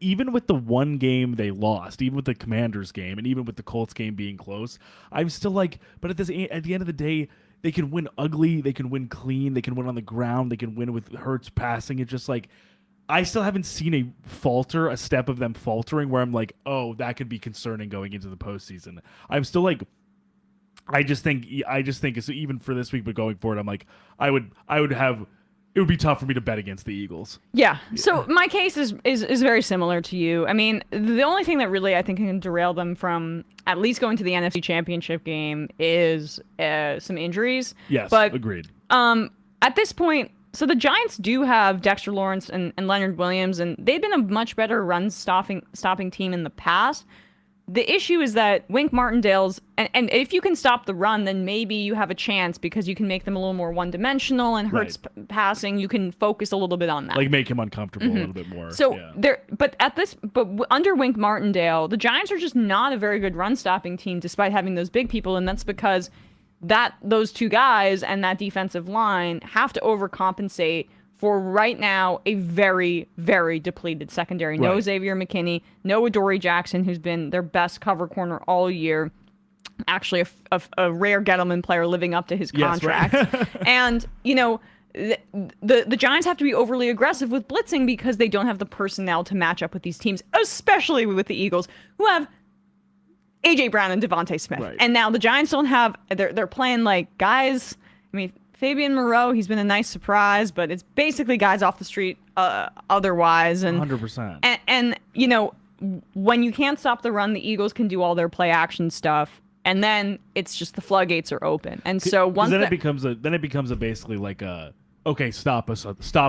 even with the one game they lost, even with the Commanders game, and even with the Colts game being close, I'm still like. But at the end of the day, they can win ugly, they can win clean, they can win on the ground, they can win with Hurts passing. It's just like. I still haven't seen a step of them faltering where I'm like, oh, that could be concerning going into the postseason. I'm still like, I just think it's even for this week, but going forward, I'm like, it would be tough for me to bet against the Eagles. Yeah. So my case is very similar to you. I mean, the only thing that really I think can derail them from at least going to the NFC Championship game is some injuries. Yes, but agreed. At this point. So the Giants do have Dexter Lawrence and Leonard Williams, and they've been a much better run-stopping team in the past. The issue is that Wink Martindale's... And if you can stop the run, then maybe you have a chance because you can make them a little more one-dimensional, and Hurts passing, you can focus a little bit on that. Like make him uncomfortable a little bit more. So under Wink Martindale, the Giants are just not a very good run-stopping team despite having those big people, and that's because... those two guys and that defensive line have to overcompensate for right now a very, very depleted secondary. No Xavier McKinney, no Adoree Jackson, who's been their best cover corner all year. Actually, a rare Gettleman player living up to his contract. Yes, right. And, the Giants have to be overly aggressive with blitzing because they don't have the personnel to match up with these teams, especially with the Eagles, who have A.J. Brown and Devontae Smith. Right. And now the Giants don't have... They're playing like guys... I mean, Fabian Moreau, he's been a nice surprise, but it's basically guys off the street otherwise. And 100%. And when you can't stop the run, the Eagles can do all their play-action stuff. And then it's just the floodgates are open. And so once... Then it becomes a basically like a... Okay, stop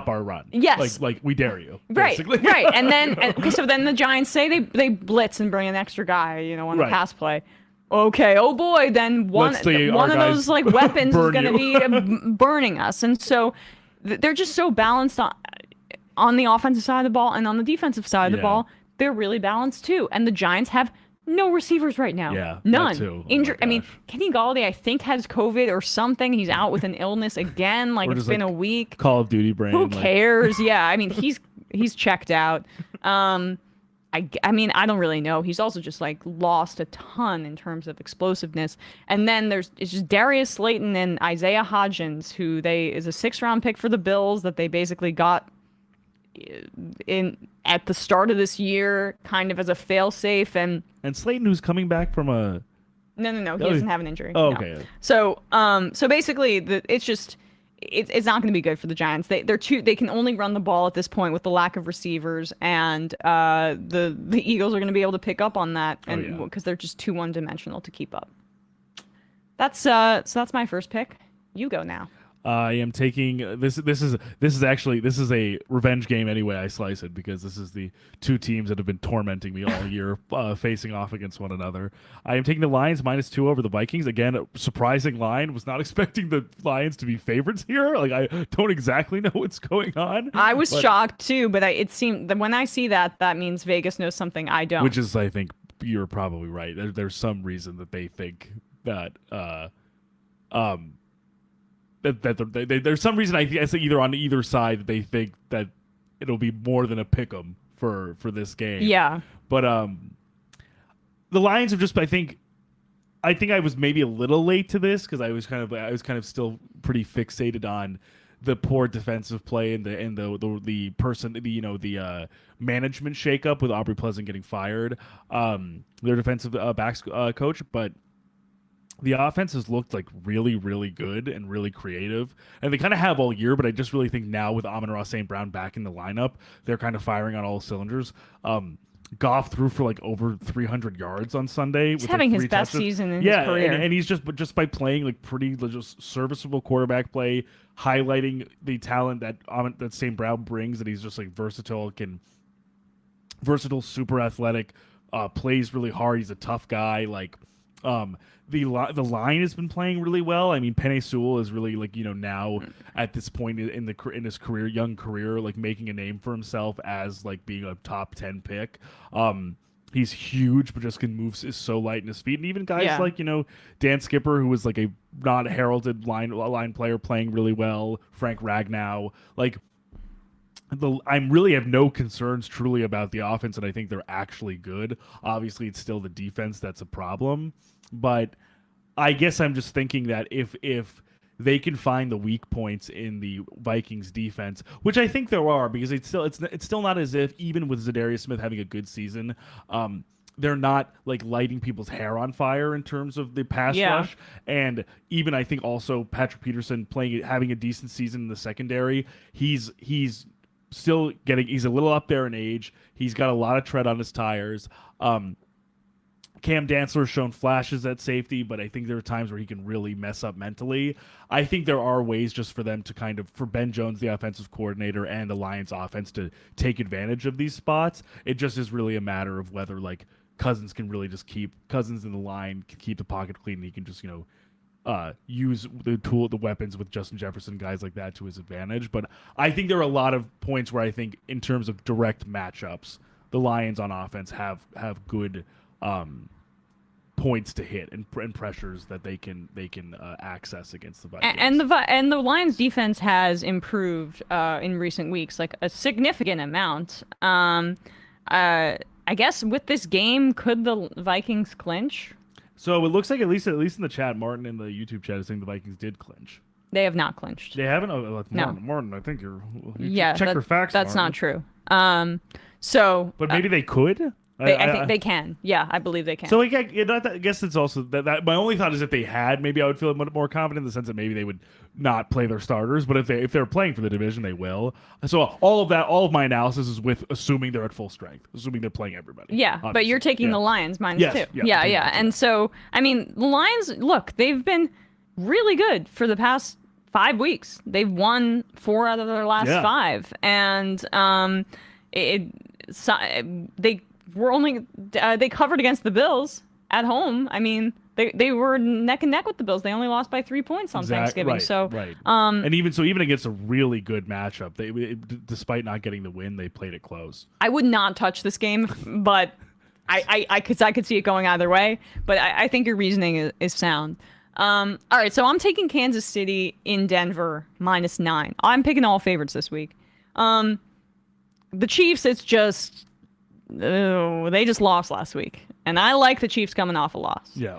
our run. Yes. Like we dare you. Right, basically. right. And then, so then the Giants say they blitz and bring an extra guy, on the pass play. Okay, oh boy, then one of those like weapons is going to be burning us. And so they're just so balanced on the offensive side of the ball, and on the defensive side of the ball, they're really balanced too. And the Giants have no receivers right now. Yeah, none. Too. I mean, Kenny Galladay, I think, has COVID or something. He's out with an illness again. Like it's been a week. Call of Duty brain. Who cares? Yeah, I mean, he's checked out. I mean, I don't really know. He's also just like lost a ton in terms of explosiveness. And then it's just Darius Slayton and Isaiah Hodgins, who is a 6th-round pick for the Bills that they basically got at the start of this year, kind of as a fail-safe, and Slayton, who's coming back from a no, he doesn't have an injury. Oh, no. okay. So basically, it's not going to be good for the Giants. They can only run the ball at this point with the lack of receivers, and the Eagles are going to be able to pick up on that, and because they're just too one-dimensional to keep up. That's my first pick. You go now. I am taking this is a revenge game anyway. I slice it because this is the two teams that have been tormenting me all year, facing off against one another. I am taking the Lions -2 over the Vikings. Again, a surprising line. Was not expecting the Lions to be favorites here. Like I don't exactly know what's going on. I was shocked too, but it seemed that when I see that means Vegas knows something I don't. Which is, I think you're probably right. There's some reason that they think that. There's some reason I say either on either side that they think that it'll be more than a pick'em for this game. Yeah. But the Lions have just, I think I was maybe a little late to this because I was kind of still pretty fixated on the poor defensive play and the management shakeup with Aubrey Pleasant getting fired, their defensive backs coach. But the offense has looked like really, really good and really creative, and they kind of have all year. But I just really think now with Amon-Ra St. Brown back in the lineup, they're kind of firing on all cylinders. Goff threw for like over 300 yards on Sunday. He's with having like his 3 best touches. season in his career. And he's just by playing like pretty just serviceable quarterback play, highlighting the talent that St. Brown brings. That he's just like versatile, super athletic, plays really hard. He's a tough guy. Like the line has been playing really well. I mean, Penei Sewell is really like now at this point in his young career, like making a name for himself as like being a top 10 pick. He's huge, but just can move, is so light in his feet. And even guys like Dan Skipper, who was like a not heralded line player, playing really well. Frank Ragnow, like. I really have no concerns truly about the offense, and I think they're actually good. Obviously, it's still the defense that's a problem, but I guess I'm just thinking that if they can find the weak points in the Vikings defense, which I think there are, because it's still not as if even with Zadarius Smith having a good season, they're not like lighting people's hair on fire in terms of the pass rush. And even I think also Patrick Peterson having a decent season in the secondary. He's still he's a little up there in age. He's got a lot of tread on his tires. Cam Dantzler has shown flashes at safety, but I think there are times where he can really mess up mentally. I think there are ways just for them to for Ben Jones, the offensive coordinator, and the Lions offense to take advantage of these spots. It just is really a matter of whether like Cousins in the line can keep the pocket clean, and he can just, use the weapons with Justin Jefferson, guys like that, to his advantage. But I think there are a lot of points where I think in terms of direct matchups, the Lions on offense have good points to hit and pressures that they can access against the Vikings. And the Lions defense has improved in recent weeks, like a significant amount. I guess with this game, could the Vikings clinch? So it looks like at least in the chat, Martin in the YouTube chat is saying the Vikings did clinch. They have not clinched. They haven't. Oh, No. Martin, I think you check your facts. That's Martin. not true. But maybe they could. I think they can. Yeah, I believe they can. So I guess it's also that my only thought is if they had, maybe I would feel more confident in the sense that maybe they would not play their starters. But if they're playing for the division, they will. So all of my analysis is with assuming they're at full strength, assuming they're playing everybody. Yeah, obviously. But you're taking the Lions -2. Yeah. And so, I mean, the Lions, look, they've been really good for the past 5 weeks. They've won 4 out of their last 5, and they covered against the Bills at home. I mean, they were neck and neck with the Bills. They only lost by 3 points on Thanksgiving. Right. And even against a really good matchup, despite not getting the win, they played it close. I would not touch this game, but I could see it going either way. But I think your reasoning is sound. All right, so I'm taking Kansas City in Denver -9. I'm picking all favorites this week. The Chiefs, it's just they just lost last week, and I like the Chiefs coming off a loss. Yeah.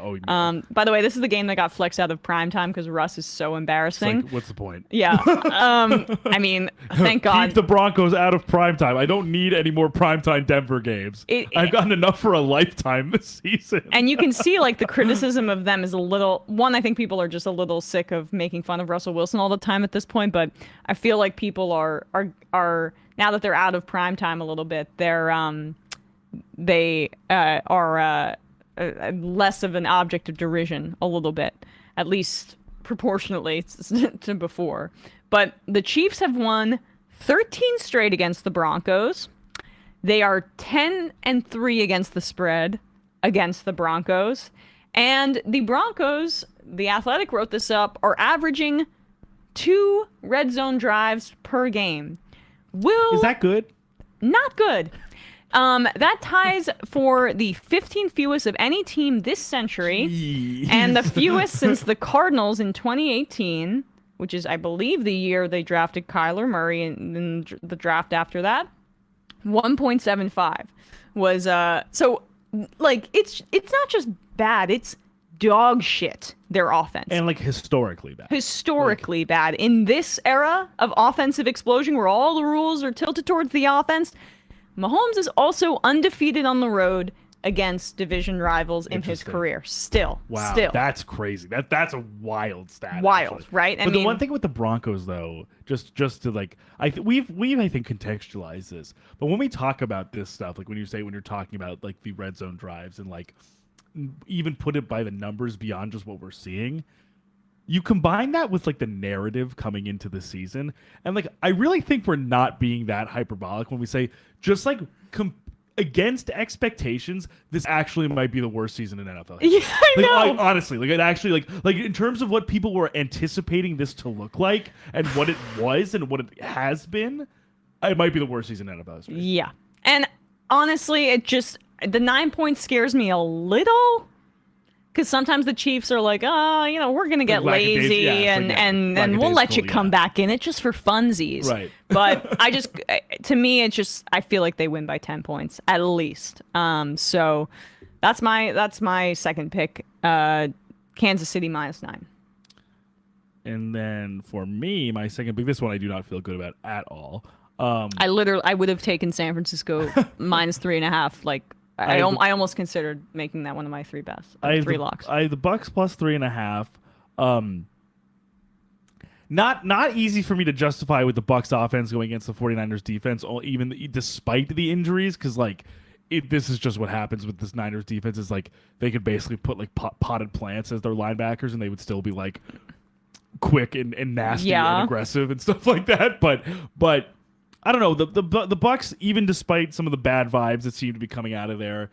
By the way, this is the game that got flexed out of primetime because Russ is so embarrassing. Like, what's the point? Yeah. I mean, thank God. Keep the Broncos out of primetime. I don't need any more primetime Denver games. I've gotten enough for a lifetime this season. And you can see like the criticism of them is a little. One, I think people are just a little sick of making fun of Russell Wilson all the time at this point. But I feel like people are now that they're out of primetime a little bit, they are less of an object of derision a little bit, at least proportionately to before. But the Chiefs have won 13 straight against the Broncos. They are 10-3 against the spread against the Broncos. And the Broncos, The Athletic wrote this up, are averaging 2 red zone drives per game. Is that good? Not good. That ties for the 15 fewest of any team this century. Jeez. And the fewest since the Cardinals in 2018, which is, I believe, the year they drafted Kyler Murray in the draft after that. 1.75 was so like it's not just bad, it's dog shit, their offense. And like historically bad. Historically bad. In this era of offensive explosion where all the rules are tilted towards the offense, Mahomes is also undefeated on the road against division rivals in his career. Still. Wow. Still. That's crazy. That's a wild stat. Wild, actually. right? But the one thing with the Broncos though, just to like we've I think contextualized this. But when we talk about this stuff, like when you're talking about like the red zone drives and like even put it by the numbers beyond just what we're seeing, you combine that with like the narrative coming into the season, and like I really think we're not being that hyperbolic when we say just like against expectations, this actually might be the worst season in NFL history. Yeah, I know. Like, honestly, like it actually like in terms of what people were anticipating this to look like and what it was and what it has been, it might be the worst season in NFL history. Yeah. And honestly, the 9 points scares me a little, because sometimes the Chiefs are like, we're going to get lazy and we'll let you come back in it just for funsies. Right. But to me, I feel like they win by 10 points at least. So that's my second pick, Kansas City -9. And then for me, my second pick, this one I do not feel good about at all. I would have taken San Francisco -3.5. Like, I almost considered making that one of my three best. Three locks. I have the Bucks +3.5. Not easy for me to justify with the Bucks offense going against the 49ers defense, even despite the injuries, because like this is just what happens with this Niners defense. Is like they could basically put like potted plants as their linebackers, and they would still be like quick and nasty and aggressive and stuff like that. But I don't know, the Bucks, even despite some of the bad vibes that seem to be coming out of there,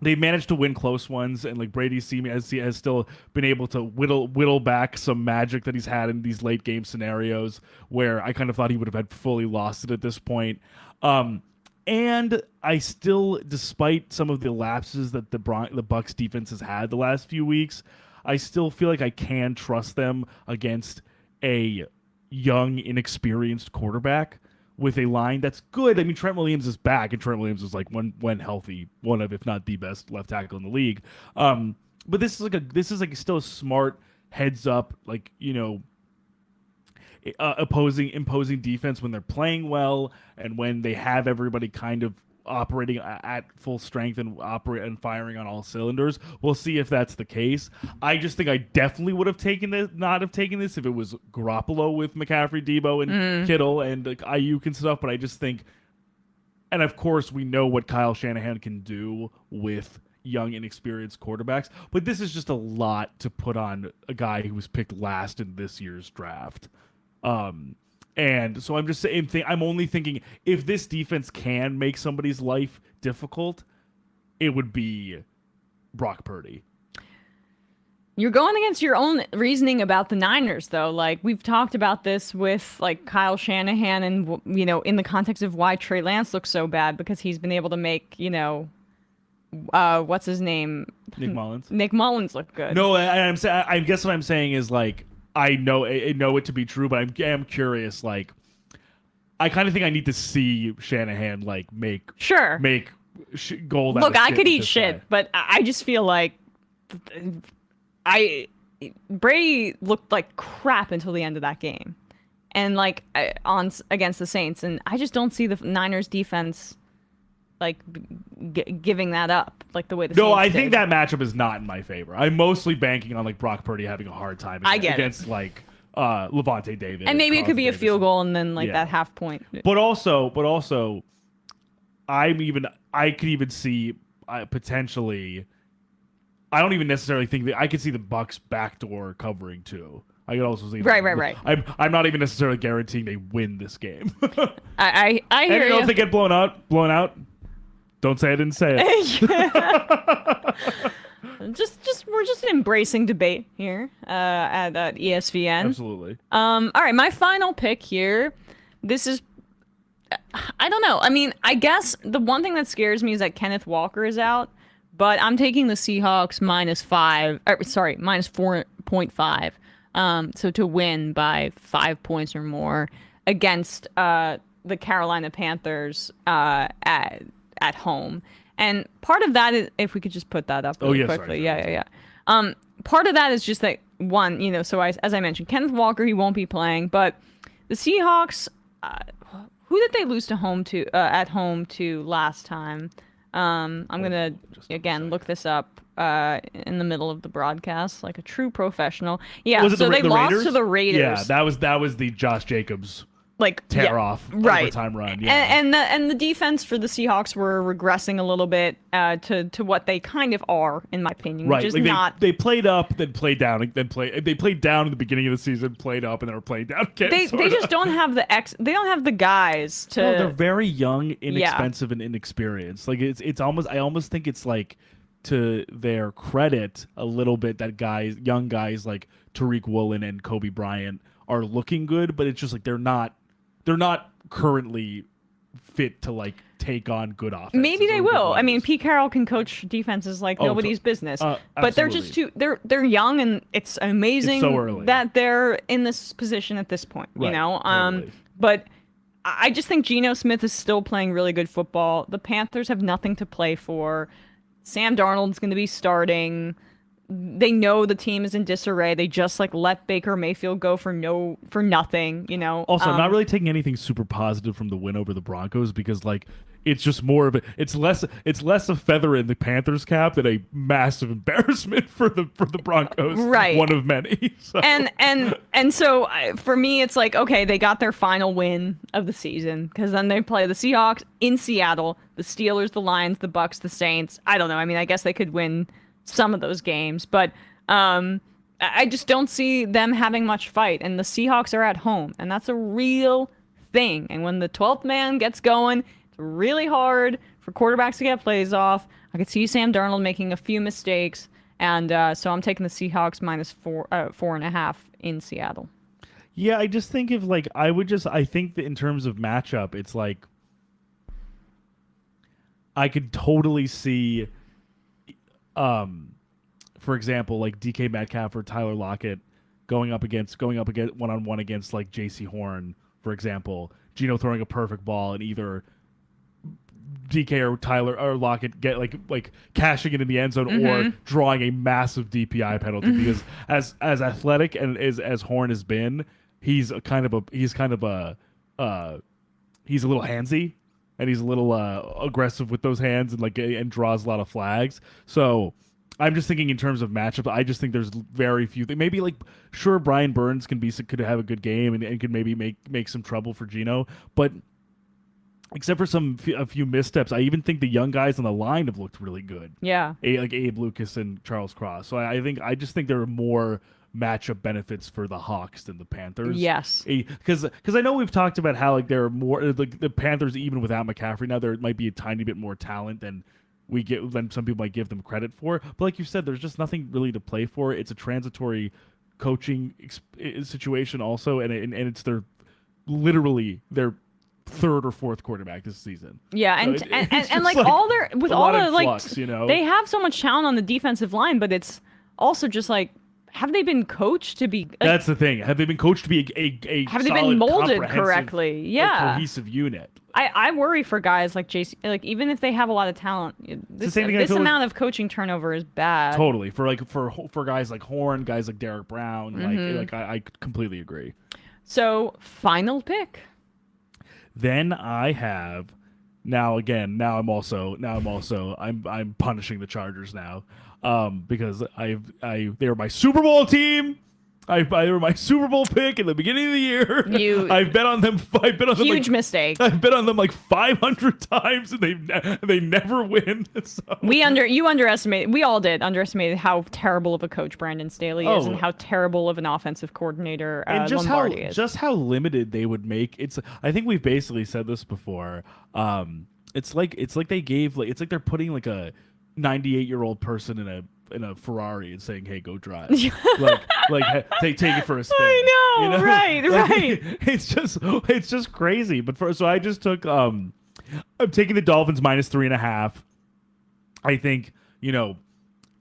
they managed to win close ones, and like Brady has still been able to whittle back some magic that he's had in these late game scenarios where I kind of thought he would have had fully lost it at this point. And I still, despite some of the lapses that the Bucks defense has had the last few weeks, I still feel like I can trust them against a young, inexperienced quarterback with a line that's good. I mean, Trent Williams is back, and Trent Williams is like when healthy, one of, if not the best left tackle in the league. But this is still a smart heads up, like, imposing defense when they're playing well and when they have everybody kind of operating at full strength and firing on all cylinders. We'll see if that's the case. I just think I definitely would have not have taken this if it was Garoppolo with McCaffrey, Debo, and Kittle and like Ayuk and stuff. But I just think, and of course we know what Kyle Shanahan can do with young, inexperienced quarterbacks, but this is just a lot to put on a guy who was picked last in this year's draft. And so I'm just saying, I'm only thinking if this defense can make somebody's life difficult, it would be Brock Purdy. You're going against your own reasoning about the Niners, though. Like, we've talked about this with like Kyle Shanahan and, in the context of why Trey Lance looks so bad, because he's been able to make, what's his name? Nick Mullins. Nick Mullins look good. No, I guess what I'm saying is like, I know it to be true, but I am curious. Like, I kind of think I need to see Shanahan like make gold. Look, I could eat shit, but I just feel like Brady looked like crap until the end of that game, and like against the Saints, and I just don't see the Niners defense like giving that up like the way the Saints I did. think that matchup is not in my favor. I'm mostly banking on like Brock Purdy having a hard time against like Levante David, and maybe it could be a field goal and then like that half point. But also, I could even see potentially. I don't even necessarily think that I could see the Bucks backdoor covering too. I could also see right. I'm not even necessarily guaranteeing they win this game. I hear you. If they get blown out. Don't say I didn't say it. We're just embracing debate here at ESVN. Absolutely. All right, my final pick here. This is, I don't know. I mean, I guess the one thing that scares me is that Kenneth Walker is out, but I'm taking the Seahawks -4.5. So to win by 5 points or more against the Carolina Panthers at home. And part of that is, if we could just put that up really quickly. Sorry. Yeah. Part of that is just that, one, so as I mentioned, Kenneth Walker, he won't be playing, but the Seahawks, who did they lose at home to last time? I'm going to, again, look this up in the middle of the broadcast like a true professional. Yeah, so they lost Raiders? to the Raiders. Yeah, that was the Josh Jacobs off overtime run. Yeah. And the defense for the Seahawks were regressing a little bit to what they kind of are, in my opinion. Right, which is not. They played up, then played down, they played down in the beginning of the season, played up, and then were playing down again. They just don't have they don't have the guys to. No, they're very young, inexpensive, and inexperienced. Like it's almost, I almost think it's like, to their credit a little bit, that young guys like Tariq Woolen and Kobe Bryant are looking good, but it's just like they're not currently fit to like take on good offense. Maybe they will. I mean, Pete Carroll can coach defenses like nobody's business, but they're just they're young, and it's amazing that they're in this position at this point. Right, totally. But I just think Geno Smith is still playing really good football. The Panthers have nothing to play for. Sam Darnold's going to be starting. They know the team is in disarray. They just let Baker Mayfield go for nothing, Also, I'm not really taking anything super positive from the win over the Broncos, because it's just more of it's less a feather in the Panthers' cap than a massive embarrassment for the Broncos. Right. One of many. So. And so for me, it's okay, they got their final win of the season, because then they play the Seahawks in Seattle, the Steelers, the Lions, the Bucks, the Saints. I don't know. I mean, I guess they could win some of those games, but I just don't see them having much fight, and the Seahawks are at home, and that's a real thing. And when the 12th man gets going, it's really hard for quarterbacks to get plays off. I could see Sam Darnold making a few mistakes, and so I'm taking the Seahawks minus 4.5 in Seattle. Yeah, I just think I think that in terms of matchup, it's I could totally see for example, DK Metcalf or Tyler Lockett going up against one-on-one against J.C. Horn, for example. Geno throwing a perfect ball, and either DK or Tyler or Lockett get cashing it in the end zone, or drawing a massive DPI penalty, because as athletic and as Horn has been, he's a little handsy. And he's a little aggressive with those hands, and draws a lot of flags. So I'm just thinking in terms of matchup. I just think there's very few. Maybe sure, Brian Burns could have a good game and could maybe make some trouble for Geno. But except for a few missteps, I even think the young guys on the line have looked really good. Yeah, Abe Lucas and Charles Cross. So I just think there are more matchup benefits for the Hawks than the Panthers. Yes, because I know we've talked about how there are more the Panthers, even without McCaffrey now, there might be a tiny bit more talent than some people might give them credit for. But like you said, there's just nothing really to play for. It's a transitory coaching situation also, and it's literally their third or fourth quarterback this season. Yeah, so and all their with all the flux, they have so much talent on the defensive line, but it's also just have they been coached to be? That's the thing. Have they been coached to be a have they solid, been molded correctly? Yeah, cohesive unit. I worry for guys like JC. Even if they have a lot of talent, this amount of coaching turnover is bad. Totally for guys like Horn, guys like Derek Brown. I completely agree. So final pick. Then I have I'm punishing the Chargers now. Because they were my Super Bowl team. They were my Super Bowl pick in the beginning of the year. I've bet on them. Huge mistake. I've bet on them 500 times, and they never win. So. We all underestimated how terrible of a coach Brandon Staley is, and how terrible of an offensive coordinator Lombardi is. Just how limited they would make. I think we've basically said this before. It's like they're putting a 98-year-old person in a Ferrari and saying, "Hey, go drive." take it for a spin. I know, right. It's just crazy. But so I just took I'm taking the Dolphins minus 3.5. I think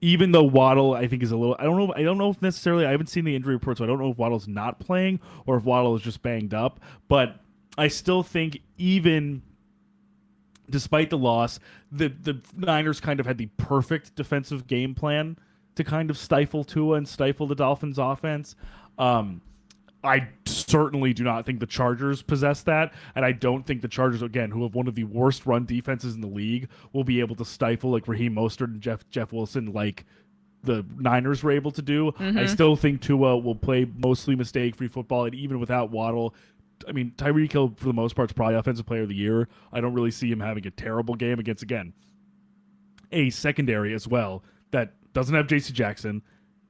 even though Waddle I think is a little, I don't know if necessarily, I haven't seen the injury report, so I don't know if Waddle's not playing or if Waddle is just banged up. But I still think even despite the loss, the Niners kind of had the perfect defensive game plan to kind of stifle Tua and stifle the Dolphins' offense. I certainly do not think the Chargers possess that, and I don't think the Chargers, again, who have one of the worst run defenses in the league, will be able to stifle like Raheem Mostert and Jeff Wilson like the Niners were able to do. I still think Tua will play mostly mistake-free football, and even without Waddle, I mean, Tyreek Hill, for the most part, is probably Offensive Player of the Year. I don't really see him having a terrible game against, again, a secondary as well that doesn't have J.C. Jackson,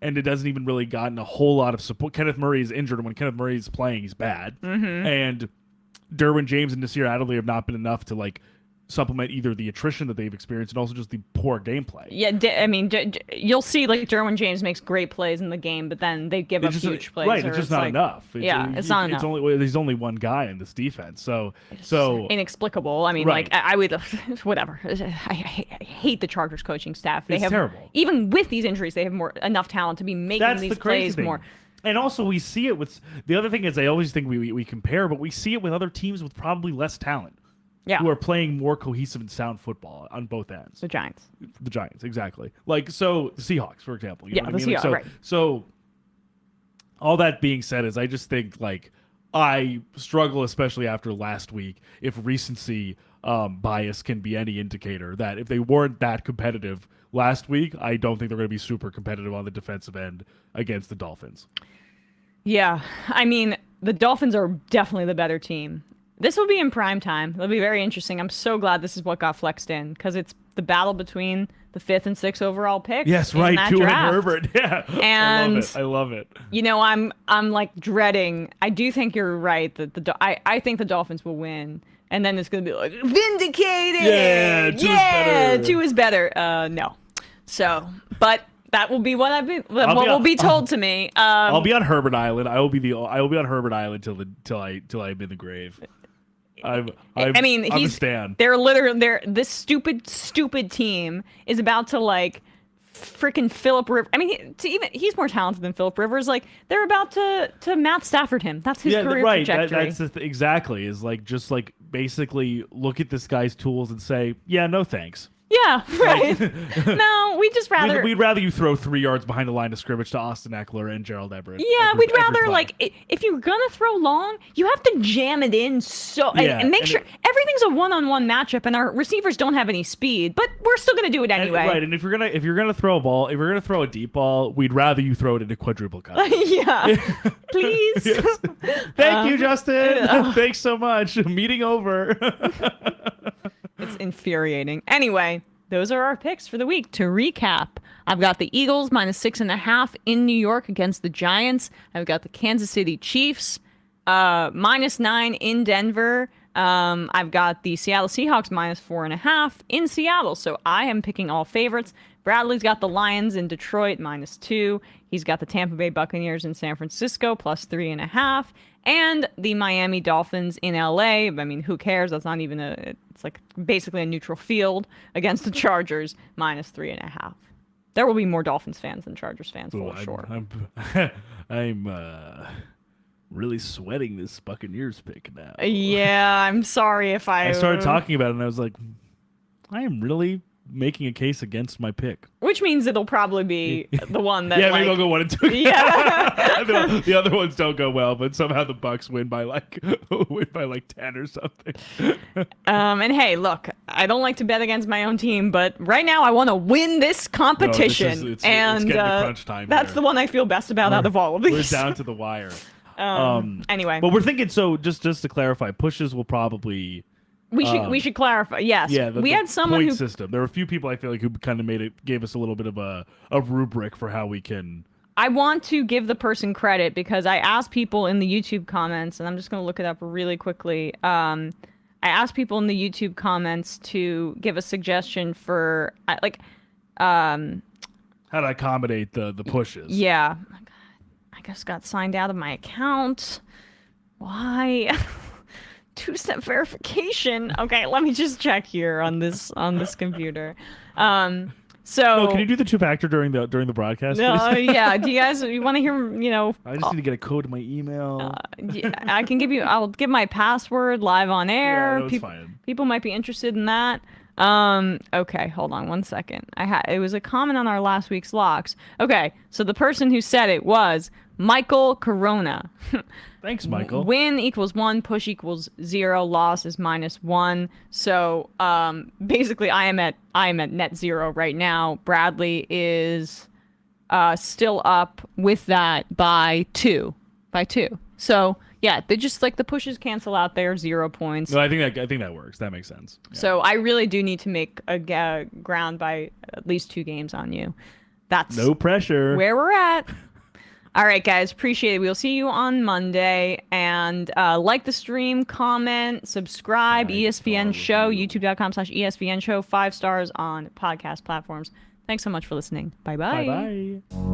and it doesn't even really gotten a whole lot of support. Kenneth Murray is injured, and when Kenneth Murray is playing, he's bad. And Derwin James and Nasir Adderley have not been enough to, like, supplement either the attrition that they've experienced and also just the poor gameplay. Yeah, I mean, you'll see like Derwin James makes great plays in the game, but then they give up huge plays. Right, it's just not enough. It's not enough. There's only one guy in this defense, so inexplicable. I mean, like I would, whatever. I hate the Chargers coaching staff. They have terrible. Even with these injuries, they have enough talent to be making these plays more. And also, we see it with the other thing is I always think we compare, but we see it with other teams with probably less talent. Yeah. Who are playing more cohesive and sound football on both ends. The Giants. The Giants, exactly. Like, so, the Seahawks, for example. You know what I mean? Seahawks, right. So, all that being said is I just think, like, I struggle, especially after last week, if recency bias can be any indicator that if they weren't that competitive last week, I don't think they're going to be super competitive on the defensive end against the Dolphins. Yeah. I mean, the Dolphins are definitely the better team. This will be in prime time. It'll be very interesting. I'm so glad this is what got flexed in because it's the battle between the 5th and 6th overall picks. Yes, right. Tua and Herbert. Yeah, and I love it. You know, I'm like dreading. I do think you're right that I think the Dolphins will win, and then it's going to be like vindicated. Yeah, Tua's better. No, so but. That will be what will be told to me. I'll be on Herbert Island. I will be on Herbert Island till I'm in the grave. I'm a stan. They're literally this stupid team is about to like freaking Phillip Rivers. I mean, he's more talented than Phillip Rivers. Like they're about to Matt Stafford him. That's his career trajectory. That's exactly is like just like basically look at this guy's tools and say, yeah, no thanks. Yeah, right. No, we'd just rather... We'd rather you throw 3 yards behind the line of scrimmage to Austin Eckler and Gerald Everett. Yeah, we'd rather, like, if you're going to throw long, you have to jam it in and make sure... Everything's a one-on-one matchup, and our receivers don't have any speed, but we're still going to do it anyway. Right, and if you're gonna throw a ball, if you're going to throw a deep ball, we'd rather you throw it into quadruple cut. Yeah. Please. Yes. Thank you, Justin. Thanks so much. Meeting over. It's infuriating. Anyway, those are our picks for the week. To recap, I've got the Eagles -6.5 in New York against the Giants. I've got the Kansas City Chiefs -9 in Denver. I've got the Seattle Seahawks -4.5 in Seattle. So I am picking all favorites. Bradley's got the Lions in Detroit -2. He's got the Tampa Bay Buccaneers in San Francisco +3.5. And the Miami Dolphins in LA. I mean, who cares? That's not even it's like basically a neutral field against the Chargers -3.5. There will be more Dolphins fans than Chargers fans, for sure. I'm really sweating this Buccaneers pick now. Yeah, I'm sorry if I started talking about it and I was like, I am really making a case against my pick. Which means it'll probably be the one that maybe I'll go 1 and 2. Yeah. the other ones don't go well, but somehow the Bucs win by like 10 or something. And hey, look, I don't like to bet against my own team, but right now I want to win this competition. It's getting to crunch time. That's the one I feel best about out of all of these. We're down to the wire. Anyway. But we're thinking, so just to clarify, pushes will probably... We should clarify. Yes. Yeah, we had someone point system. There were a few people I feel like who kind of gave us a little bit of a rubric for how we can. I want to give the person credit because I asked people in the YouTube comments, and I'm just going to look it up really quickly. I asked people in the YouTube comments to give a suggestion for how to accommodate the pushes. Yeah. I just got signed out of my account. Why? 2-step verification. Okay, let me just check here on this computer. So can you do the two-factor during the broadcast? no, please? yeah. Do you guys want to hear? I just need to get a code to my email. Yeah, I can give you. I'll give my password live on air. Yeah, that's fine. People might be interested in that. Okay, hold on one second. It was a comment on our last week's locks. Okay, so the person who said it was Michael Corona. Thanks, Michael. Win equals 1, push equals 0, loss is -1. So basically I am at net 0 right now. Bradley is still up with that by 2. So yeah, they just like the pushes cancel out there, 0 points. No, I think that works. That makes sense. Yeah. So I really do need to make a ground by at least 2 games on you. That's no pressure. where we're at. All right, guys, appreciate it. We'll see you on Monday. And like the stream, comment, subscribe, ESVN Show, youtube.com/ESVN Show, 5 stars on podcast platforms. Thanks so much for listening. Bye-bye. Bye-bye.